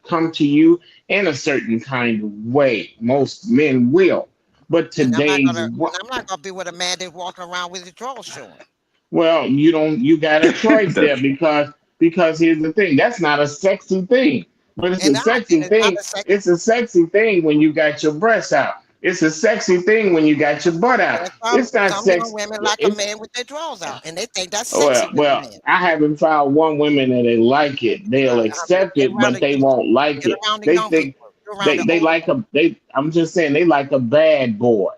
come to you in a certain kind of way. Most men will. But And I'm not today's gonna and I'm not gonna be with a man that's walking around with his drawers showing. well, you don't you got a choice there That's because here's the thing, that's not a sexy thing. But it's And a now sexy it's not thing. a sex. It's a sexy thing when you got your breasts out. It's a sexy thing when you got your butt out. And It's not some young sex. women like a It's man with their drawers out, and they think that's well, sexy with a well, man. I haven't found one woman that they like it. They'll accept Get it, around but the they won't like get it. around the They young think people. Get around the they older like people. a they. I'm just saying they like a bad boy.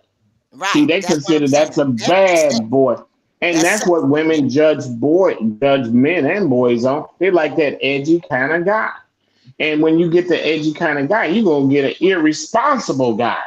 See, Right. they That's what I'm consider saying. that's a That's bad boy. And that's that's what sexy to me. women judge men and boys on. They like that edgy kind of guy. And when you get the edgy kind of guy, you're gonna get an irresponsible guy.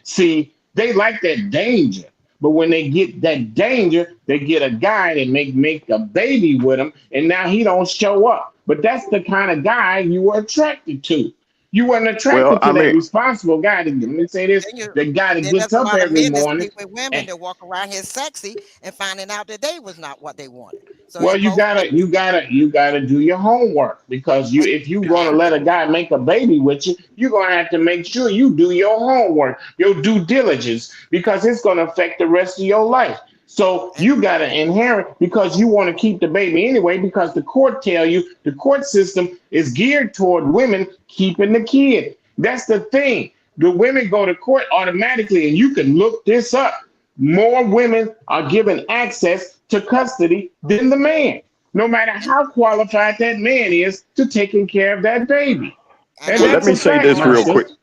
See, they like that danger. But when they get that danger, they get a guy that make a baby with him, and now he don't show up. But that's the kind of guy you were attracted to. You weren't well. attracted to I that mean, responsible guy. Let me say this: Then you the guy that then gets there's a up lot of every men that morning. sleep with women And, that walk around here sexy and finding out that they was not what they wanted. So well, it both ways. you gotta do your homework because And if you're you gonna have let to. a guy make a baby with you, you're gonna have to make sure you do your homework, your due diligence, because it's gonna affect the rest of your life. So And, you gotta inherit because you want to keep the baby anyway, because the court tell you the court system is geared toward women keeping the kid. That's the thing. The women go to court automatically, and you can look this up. More women are given access to custody than the man, no matter how qualified that man is to taking care of that baby. and And well, I let that's me a agree say with fact, you this on my real that. quick. sister.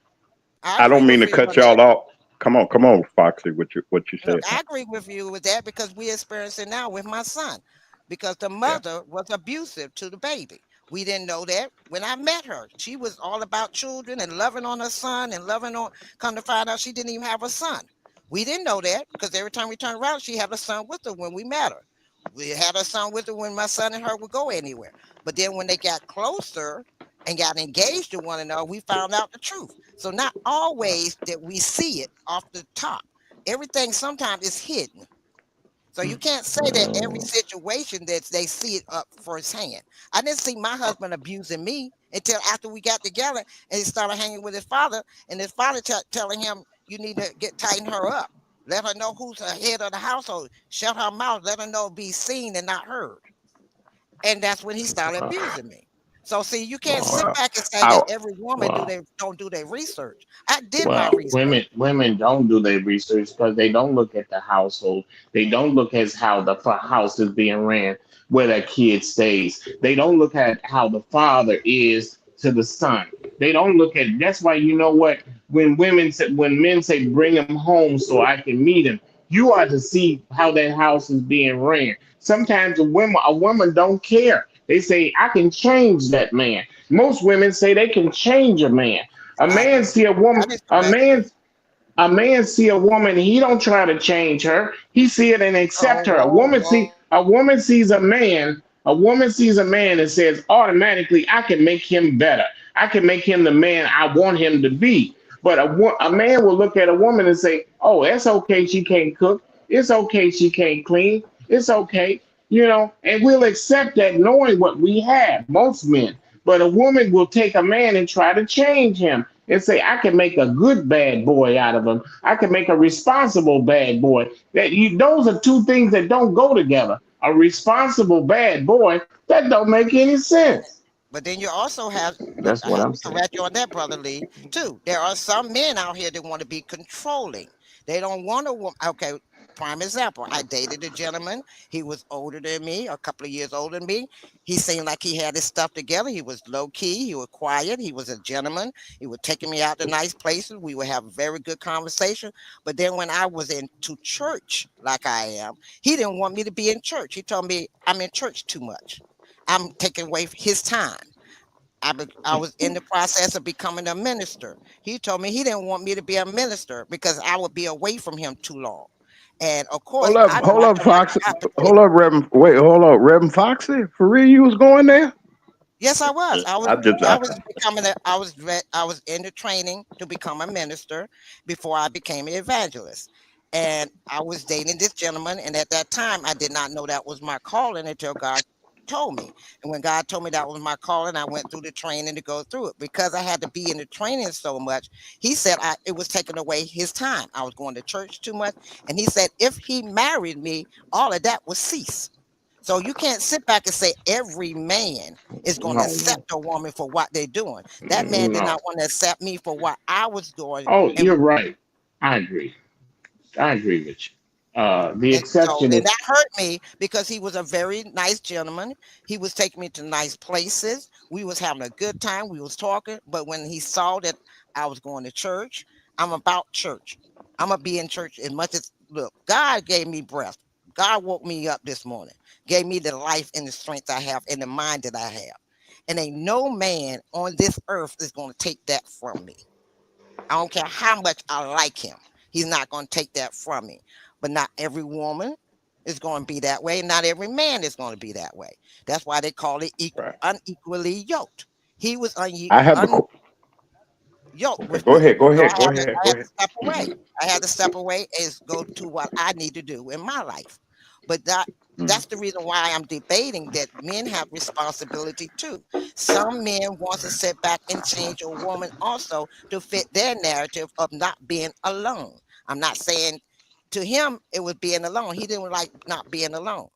I I agree don't mean with to you cut on that. y'all off. Come on, Foxy. What you Look, said? I agree with you with that because we experience it now with my son. Because the Yeah. mother was abusive to the baby. We didn't know that when I met her. She was all about children and loving on her son and loving on. Come to find out, she didn't even have a son. We didn't know that because every time we turned around, she had a son with her when we met her. We had a son with her when my son and her would go anywhere. But then when they got closer and got engaged to one another, we found out the truth. So not always that we see it off the top. Everything sometimes is hidden. So you can't say that every situation that they see it up firsthand. I didn't see my husband abusing me until after we got together and he started hanging with his father, and his father telling him, "You need to tighten her up, let her know who's the head of the household, shut her mouth, let her know be seen and not heard." And that's when he started abusing me. So see, you can't sit Well, back and say I that every woman Well, don't do their research. I did my Well, research. women don't do their research because they don't look at the household. They don't look at how the house is being ran, where that kid stays. They don't look at how the father is to the son. They don't look at. That's why you know what when men say bring him home so I can meet him, you are to see how that house is being ran. Sometimes a woman don't care. They say I can change that man. Most women say they can change a man. A I man agree. see a woman, That is a correct too. man see a woman, he don't try to change her. He see it and accept Oh, her. A whoa, woman see whoa, A woman sees a man and says automatically, I can make him better. I can make him the man I want him to be. But a man will look at a woman and say, oh, it's okay she can't cook. It's okay she can't clean. It's okay, and we'll accept that knowing what we have, most men. But a woman will take a man and try to change him and say, I can make a good bad boy out of him. I can make a responsible bad boy. Those are two things that don't go together. A responsible bad boy, that don't make any sense. But then you also have, look, That's I what have I'm to saying. correct you on that, Brother Lee, too. There are some men out here that want to be controlling. They don't want a woman. Okay, prime example. I dated a gentleman. He was older than me, a couple of years older than me. He seemed like he had his stuff together. He was low key. He was quiet. He was a gentleman. He was taking me out to nice places. We would have very good conversation. But then when I was into church, like I am, he didn't want me to be in church. He told me I'm in church too much. I'm taking away his time. I was in the process of becoming a minister. He told me he didn't want me to be a minister because I would be away from him too long. And of course, I Hold felt up, like Foxy. I had to quit. Hold up, Reverend. Wait, hold up, Reverend Foxy. For real, you was going there? Yes, I was. I was I just, I was becoming a I was in the training to become a minister before I became an evangelist. And I was dating this gentleman, and at that time I did not know that was my calling until God told me. And when God told me that was my calling, I went through the training to go through it. Because I had to be in the training so much, he said it was taking away his time. I was going to church too much. And he said if he married me, all of that would cease. So you can't sit back and say every man is going to No, no, accept a woman for what they're doing. That man did no. not want to accept me for what I was doing. Oh, And, you're right. I agree. I agree with you. The and so exception then is that hurt me because he was a very nice gentleman. He was taking me to nice places. We was having a good time. We was talking. But when he saw that I was going to church, I'm about church. I'm gonna be in church as much as look. God gave me breath. God woke me up this morning, gave me the life and the strength I have and the mind that I have. And ain't no man on this earth is going to take that from me. I don't care how much I like him. He's not going to take that from me. But not every woman is going to be that way. Not every man is going to be that way. That's why they call it right. unequally yoked. He was I have a. yoked Okay, with go me. ahead. Go So ahead. Go ahead. I Go had to ahead. step away. I had to step away and go to what I need to do in my life. But Mm. that's the reason why I'm debating that men have responsibility too. Some men want to sit back and change a woman also to fit their narrative of not being alone. I'm not saying to him it was being alone. He didn't like not being alone.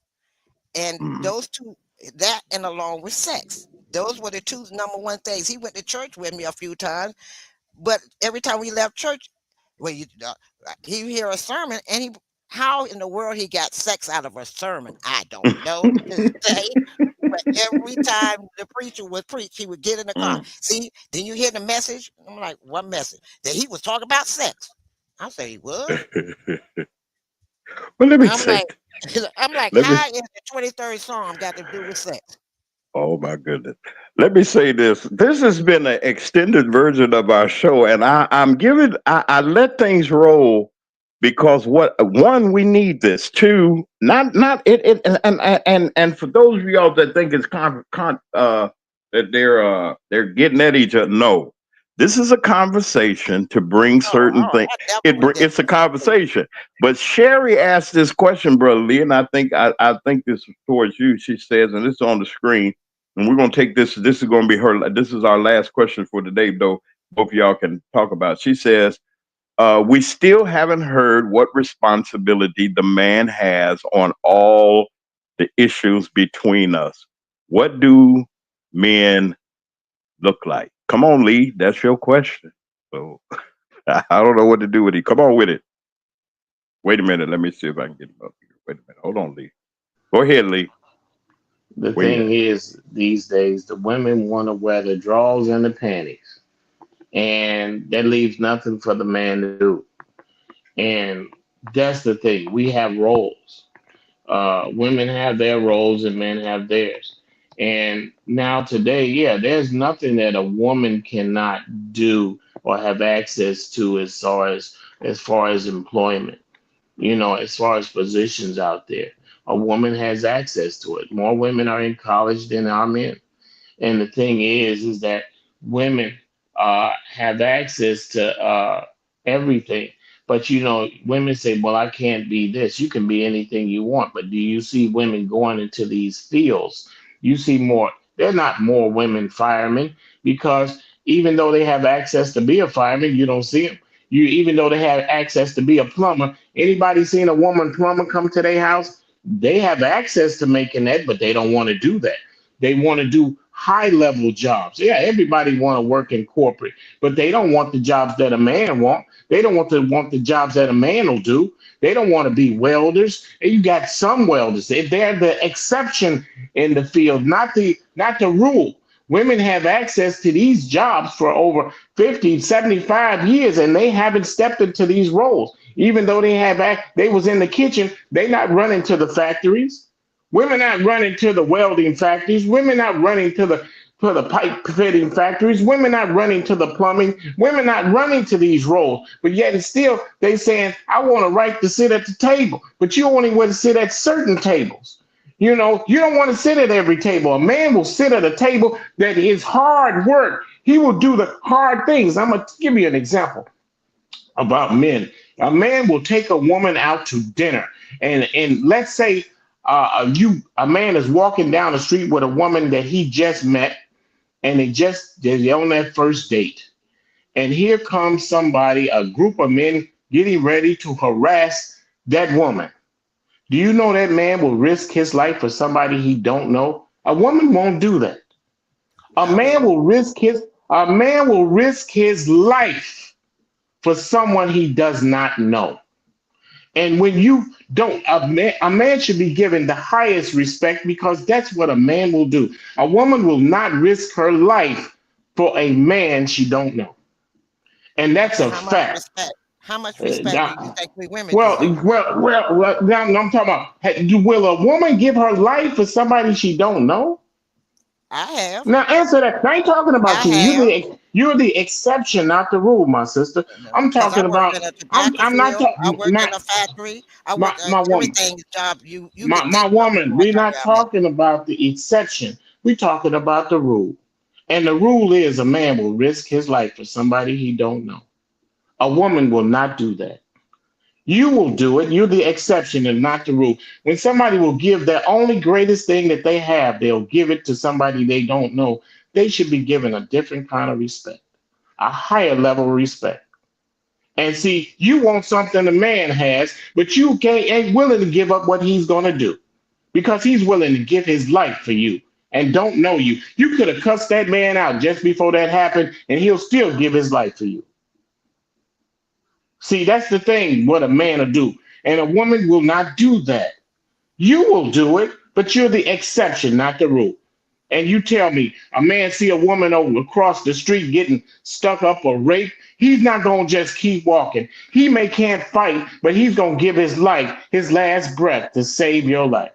And Mm. those two, that and along with sex. Those were the two number one things. He went to church with me a few times, but every time we left church, well, he hear a sermon, and how in the world he got sex out of a sermon, I don't know to this day. But every time the preacher would preach, he would get in the car. See, then you hear the message. I'm like, what message? That he was talking about sex. I say he was. Well, let me I'm say. like, I'm like, Let me. how is the 23rd Psalm got to do with sex? Oh my goodness. Let me say this. This has been an extended version of our show, and I'm giving I let things roll because what one, we need this. Two, not it and for those of y'all that think it's that they're getting at each other. No. This is a conversation to bring Oh, certain oh, things. I never would It's a disagree. conversation. But Sherry asked this question, Brother Lee, and I think this is towards you. She says, and it's on the screen, and we're gonna take this. This is gonna be her. This is our last question for today, though. Both of y'all can talk about it. She says, "We still haven't heard what responsibility the man has on all the issues between us. What do men look like?" Come on, Lee. That's your question. So I don't know what to do with it. Come on with it. Wait a minute. Let me see if I can get him up here. Wait a minute. Hold on, Lee. Go ahead, Lee. the Where you thing at? is these days the women want to wear the drawers and the panties, and that leaves nothing for the man to do. And that's the thing. We have roles. Women have their roles and men have theirs. And now today, yeah, there's nothing that a woman cannot do or have access to as far as employment, as far as positions out there. a woman has access to it. More women are in college than are men. And the thing is that women have access to everything. But women say, "Well, I can't be this." You can be anything you want. But do you see women going into these fields? You see more. There are not more women firemen because even though they have access to be a fireman, you don't see them. Even though they have access to be a plumber, anybody seen a woman plumber come to their house? They have access to making that, but they don't want to do that. They want to do high level jobs. Yeah, everybody want to work in corporate, but they don't want the jobs that a man want. They don't want the jobs that a man will do. They don't want to be welders. And you got some welders. They're the exception in the field, not the rule. Women have access to these jobs for over 50, 75 years, and they haven't stepped into these roles. Even though they was in the kitchen, they not running to the factories. Women not running to the welding factories. Women not running to the pipe fitting factories. Women not running to the plumbing. Women not running to these roles. But yet and still they saying, "I want a right to sit at the table." But you only want to sit at certain tables. You don't want to sit at every table. A man will sit at a table that is hard work. He will do the hard things. I'm gonna give you an example about men. A man will take a woman out to dinner, and let's say a man is walking down the street with a woman that he just met, and they're on that first date, and here comes somebody, a group of men getting ready to harass that woman. Do you know that man will risk his life for somebody he don't know? A woman won't do that. A I man will. will risk his life for someone he does not know. And when you don't, a man should be given the highest respect because that's what a man will do. A woman will not risk her life for a man she don't know. And that's Okay, a fact. how much respect do you Now, think we women well, deserve? now I'm talking about, will a woman give her life for somebody she don't know? I have. Now answer that. I ain't talking about I you. have. You're the exception, not the rule, my sister. I'm Because I talking worked about. in a tobacco I'm not field. I talking. worked in a factory. I My worked my woman. everything job you My could my think of woman. before I We're got not where I'm at. talking about the exception. We're talking about the rule. And the rule is a man will risk his life for somebody he don't know. A woman will not do that. You will do it. You're the exception and not the rule. When somebody will give their only greatest thing that they have, they'll give it to somebody they don't know. They should be given a different kind of respect, a higher level of respect. And see, you want something a man has, but you ain't willing to give up what he's going to do because he's willing to give his life for you and don't know you. You could have cussed that man out just before that happened, and he'll still give his life for you. See, that's the thing, what a man will do. And a woman will not do that. You will do it, but you're the exception, not the rule. And you tell me, a man see a woman over across the street getting stuck up or raped, he's not gonna just keep walking. He may can't fight, but he's gonna give his life, his last breath to save your life.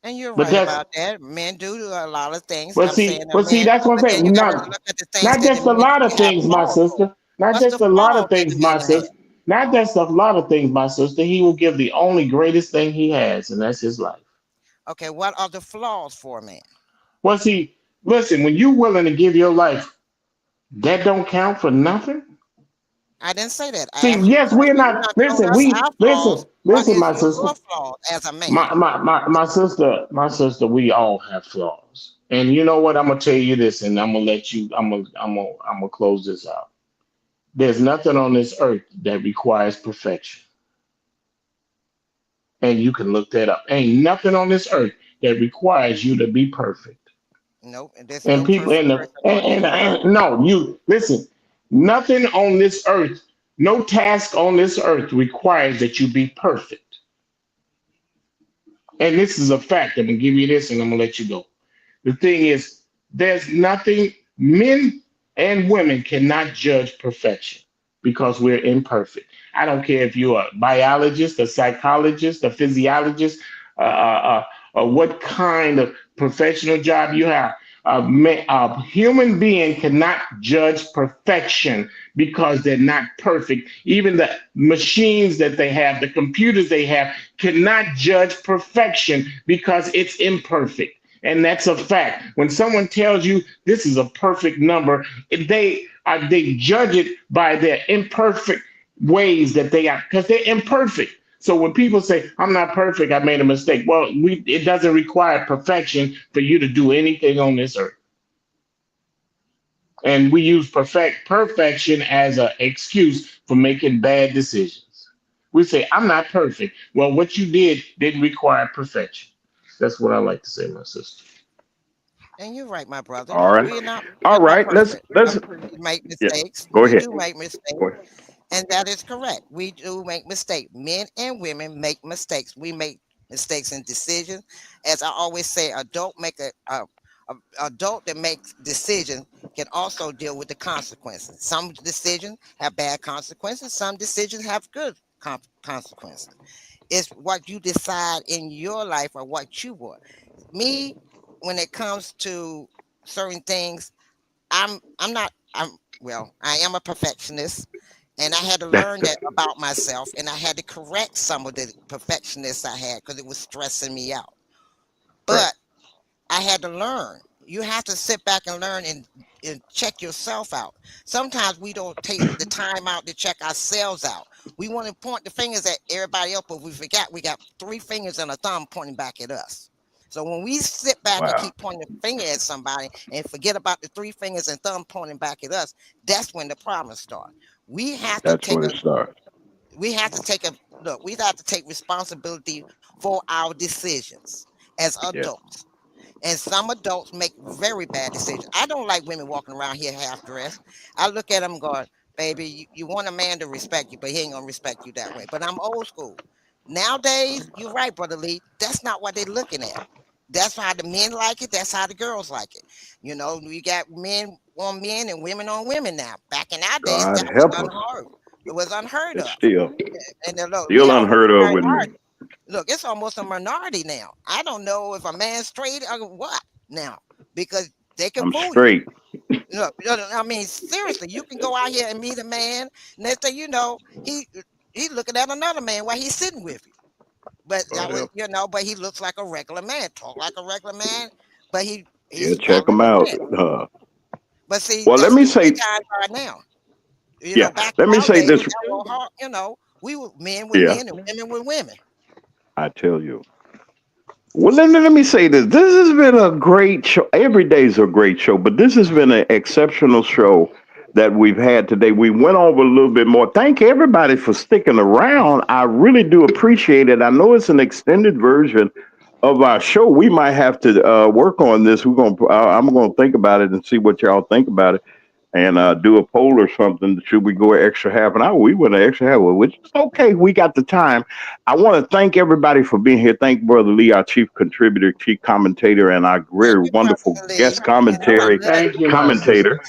And you're But right that's about that. Men do a lot of things. but I'm saying see, a but see, man, that's what I'm but then saying. you got to Not look at the things not that the just a men lot do of have things, my flaws for. sister. Not What's the just a lot flaws of that the things, my men have? sister. Not just a lot of things, my sister. He will give the only greatest thing he has, and that's his life. Okay, what are the flaws for a man? Well, see, listen, when you're willing to give your life, that don't count for nothing. I didn't say that. I See, asked you a yes, we're question. You not. not told Listen, us our flaws. What listen, is my your sister, flaws as a man? my sister. We all have flaws, and you know what? I'm gonna tell you this, and I'm gonna let you. I'm gonna close this out. There's nothing on this earth that requires perfection, and you can look that up. Ain't nothing on this earth that requires you to be perfect. Nope, and there's And no people perfect in the person on here. and no, you listen. Nothing on this earth, no task on this earth requires that you be perfect. And this is a fact. I'm gonna give you this, and I'm gonna let you go. The thing is, there's nothing. Men and women cannot judge perfection because we're imperfect. I don't care if you're a biologist, a psychologist, a physiologist, or what kind of professional job you have. A human being cannot judge perfection because they're not perfect. Even the machines that they have, the computers they have, cannot judge perfection because it's imperfect. And that's a fact. When someone tells you this is a perfect number, they judge it by their imperfect ways that they are, because they're imperfect. So when people say, I'm not perfect, I made a mistake. Well, it doesn't require perfection for you to do anything on this earth. And we use perfection as an excuse for making bad decisions. We say, I'm not perfect. Well, what you didn't require perfection. That's what I like to say, my sister. And you're right, my brother. All right. We're All not right. perfect. Let's We make yeah. mistakes. Go We ahead. do make mistakes. Go ahead. And that is correct. We do make mistakes. Men and women make mistakes. We make mistakes in decisions. As I always say, adult that makes decisions can also deal with the consequences. Some decisions have bad consequences. Some decisions have good consequences. It's what you decide in your life or what you want. Me, when it comes to certain things, I'm not I'm well, I am a perfectionist, and I had to learn that about myself, and I had to correct some of the perfectionists I had because it was stressing me out. Right. But I had to learn. You have to sit back and learn and check yourself out. Sometimes we don't take the time out to check ourselves out. We want to point the fingers at everybody else, but we forgot we got three fingers and a thumb pointing back at us. So when we sit back and Wow. keep pointing the finger at somebody and forget about the three fingers and thumb pointing back at us, that's when the problems start. We have to That's take when a it starts. we have to take a look, we have to take responsibility for our decisions as Yes. adults. And some adults make very bad decisions. I don't like women walking around here half dressed. I look at them going, baby, you want a man to respect you, but he ain't gonna respect you that way. But I'm old school. Nowadays, you're right, Brother Lee. That's not what they're looking at. That's how the men like it. That's how the girls like it. You know, we got men on men and women on women now. Back in our days, God that was help us. unheard. It was unheard It's of. still And look, we almost unheard of with minority. me. Look, it's almost a minority now. I don't know if a man's straight or what now because they can I'm fool you. straight. Look, I mean, seriously, you can go out here and meet a man. Next thing you know, he's looking at another man while he's sitting with you. But that God was, help. but he looks like a regular man, talk like a regular man, but Yeah, he's check them following a out. man. But see, Well, let that's me the way say, times are now. yeah, Back let in me our say days, this. that was hard. We were men with Yeah, men and women with women. I tell you. Well, let me say this. This has been a great show. Every day's a great show, but this has been an exceptional show that we've had today. We went over a little bit more. Thank everybody for sticking around. I really do appreciate it. I know it's an extended version of our show. We might have to work on this. I'm gonna think about it and see what y'all think about it and do a poll or something. Should we go an extra half an hour? We went an extra half, which is okay. We got the time. I want to thank everybody for being here. Thank Brother Lee, our chief contributor, chief commentator, and our Thank very you, wonderful Brother Lee. guest I commentary love Thank you, my sister. commentator.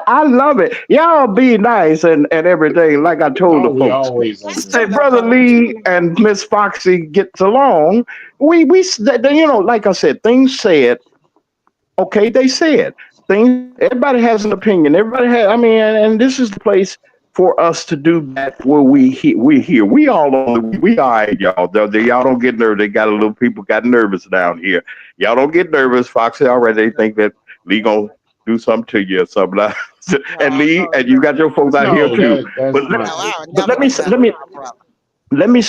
I love it. Y'all be nice and everything. Like I told the Oh, we folks, always I enjoy. still say love Brother Brother Lee. Lee and Miss Foxy gets along. Like I said, things said. Okay, they said things. Everybody has an opinion. Everybody has. I mean, and this is the place for us to do that. Where we here. We all on. We all right, y'all. Y'all don't get nervous. They got a little people got nervous down here. Y'all don't get nervous. Foxy already. They think that Lee gonna do something to you or something. And No, Lee, no, and you got your folks out here No, too. that's But my no, I sister. would but never let me do say, nothing to my brother. let me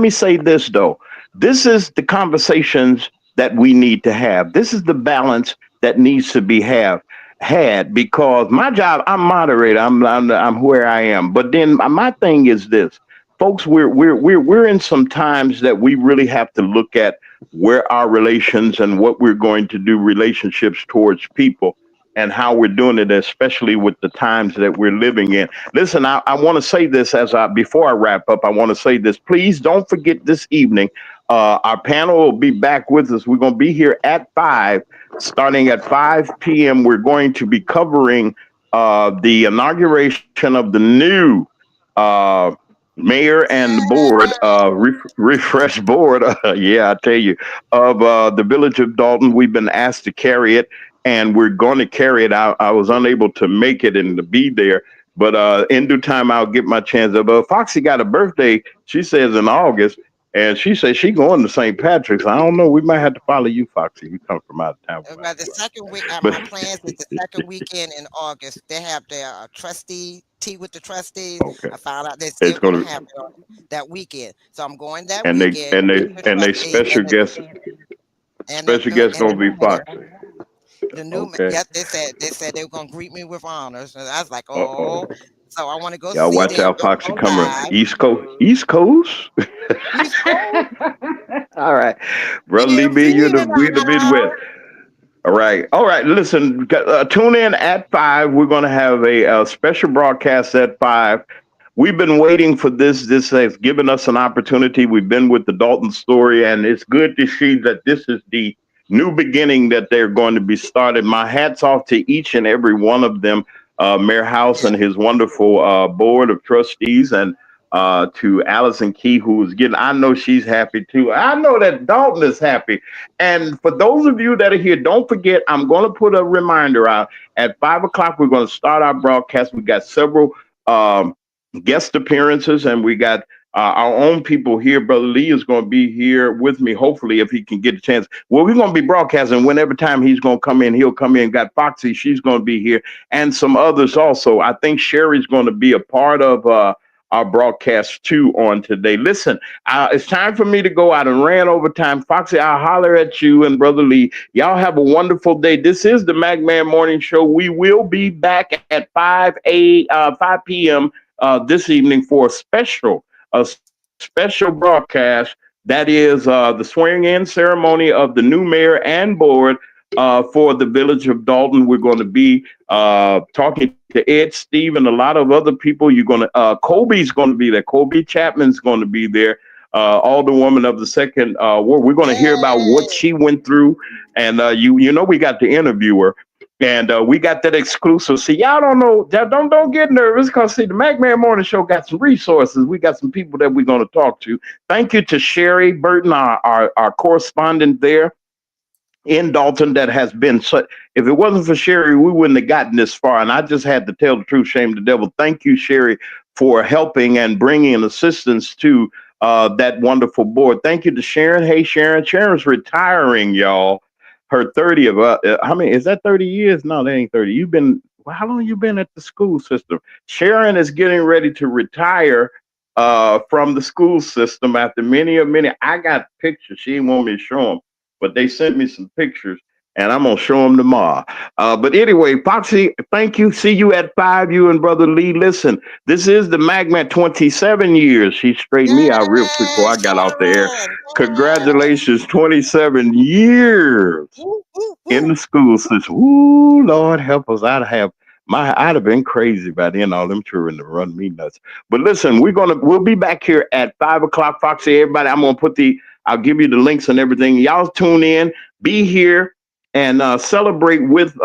say this though. This is the conversations that we need to have. This is the balance that needs to be had because my job, I'm moderator. I'm where I am. But then my thing is this, folks. We're in some times that we really have to look at where our relations and what we're going to do relationships towards people and how we're doing it, especially with the times that we're living in. Listen, I want to say this before I wrap up. I want to say this. Please don't forget this evening. Our panel will be back with us. We're going to be here at 5, starting at 5 p.m. We're going to be covering the inauguration of the new uh, mayor and the board, refresh board. Yeah, I tell you, of the village of Dolton. We've been asked to carry it. and we're going to carry it out. I was unable to make it and to be there, but in due time, I'll get my chance. Foxy got a birthday, she says, in August, and she says she's going to St. Patrick's. I don't know. We might have to follow you, Foxy. You come from out of town. Well, the second week, But my plans is the second weekend in August. They have their trustee tea with the trustees. okay, I found out they're it's still going going to to, have it on that weekend, so I'm going that and weekend. Meet the they trustees special guest and the special new guest and the going to be new mayor. Foxy. The new Okay. yes, they said they were going to greet me with honors, and I was like, Uh-oh. oh, so I want to go Y'all see watch them. out, Don't Foxy go coming. live. East Coast. East Coast. East Coast, All right. Brother Lee B, DMV in the we the Midwest. house. All right. All right. Listen, tune in at 5. We're going to have a special broadcast at 5. We've been waiting for this. This has given us an opportunity. We've been with the Dolton story, and it's good to see that this is the new beginning that they're going to be started. My hat's off to each and every one of them, Mayor House Yeah. and his wonderful board of trustees, and to Allison Key, who is getting, I know she's happy too. I know that Dalton is happy. And for those of you that are here, don't forget, I'm going to put a reminder out at 5 o'clock. We're going to start our broadcast. We got several guest appearances, and we got our own people here. Brother Lee is going to be here with me, hopefully, if he can get a chance. Well, we're going to be broadcasting whenever time he's going to come in. He'll come in. Got Foxy, she's going to be here, and some others also. I think Sherry's going to be a part of our broadcast too on today. Listen, it's time for me to go out and ran over time. Foxy, I'll holler at you and Brother Lee. Y'all have a wonderful day. This is the McMahon Morning Show. We will be back at 5 p.m. This evening for a special broadcast. That is the swearing-in ceremony of the new mayor and board for the village of Dolton. We're going to be talking to Ed, Steve, and a lot of other people. You're going to Kobe's going to be there. Kobe Chapman's going to be there. Alderwoman of the Second Ward. We're going to hear about what she went through, and you know we got to interview her. And we got that exclusive. See, y'all don't know. Don't get nervous, because see, the McMahon Morning Show got some resources. We got some people that we're going to talk to. Thank you to Sherry Burton, our correspondent there in Dolton, that has been such. If it wasn't for Sherry, we wouldn't have gotten this far. And I just had to tell the truth, shame the devil. Thank you, Sherry, for helping and bringing assistance to that wonderful board. Thank you to Sharon. Hey, Sharon. Sharon's retiring, y'all. Her 30th. How many? Is that 30 years? No, that ain't 30. How long you been at the school system? Sharon is getting ready to retire from the school system after many. I got pictures. She didn't want me to show them, but they sent me some pictures, and I'm gonna show them tomorrow. But anyway, Foxy, thank you. See you at 5. You and Brother Lee. Listen, this is the Magma 27 years. She straightened me out real quick before I got off the air. Congratulations, 27 years in the school system. Ooh, Lord help us. I'd have been crazy by then. All them children to run me nuts. But listen, we'll be back here at 5 o'clock, Foxy. Everybody, I'll give you the links and everything. Y'all tune in, be here, and celebrate with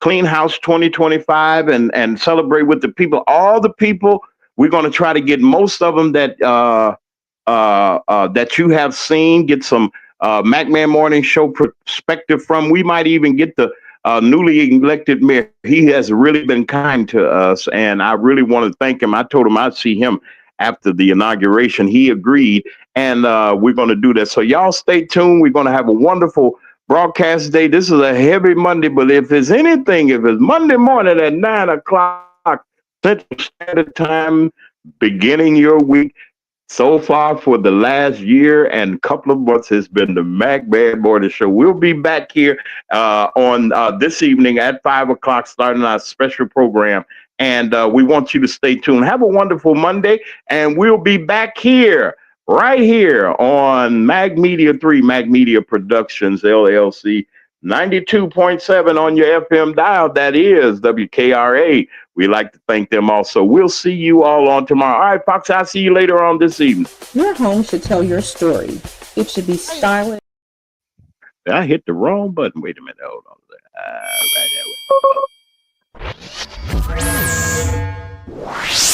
Clean House 2025, and celebrate with the people. All the people, we're going to try to get most of them that that you have seen. Get some McMahon Morning Show perspective from. We might even get the newly elected mayor. He has really been kind to us, and I really want to thank him. I told him I'd see him after the inauguration. He agreed, and we're going to do that. So y'all stay tuned. We're going to have a wonderful broadcast day. This is a heavy Monday, but if it's Monday morning at 9 o'clock Central Standard Time, beginning your week, so far for the last year and couple of months, has been the McMahon Morning Show. We'll be back here on this evening at 5 o'clock, starting our special program. And we want you to stay tuned. Have a wonderful Monday, and we'll be back here, right here on Mag Media 3, Mag Media Productions, LLC, 92.7 on your FM dial. That is WKRA. We like to thank them also. We'll see you all on tomorrow. All right, Fox, I'll see you later on this evening. Your home should tell your story. It should be stylish. I hit the wrong button. Wait a minute. Hold on. Right there.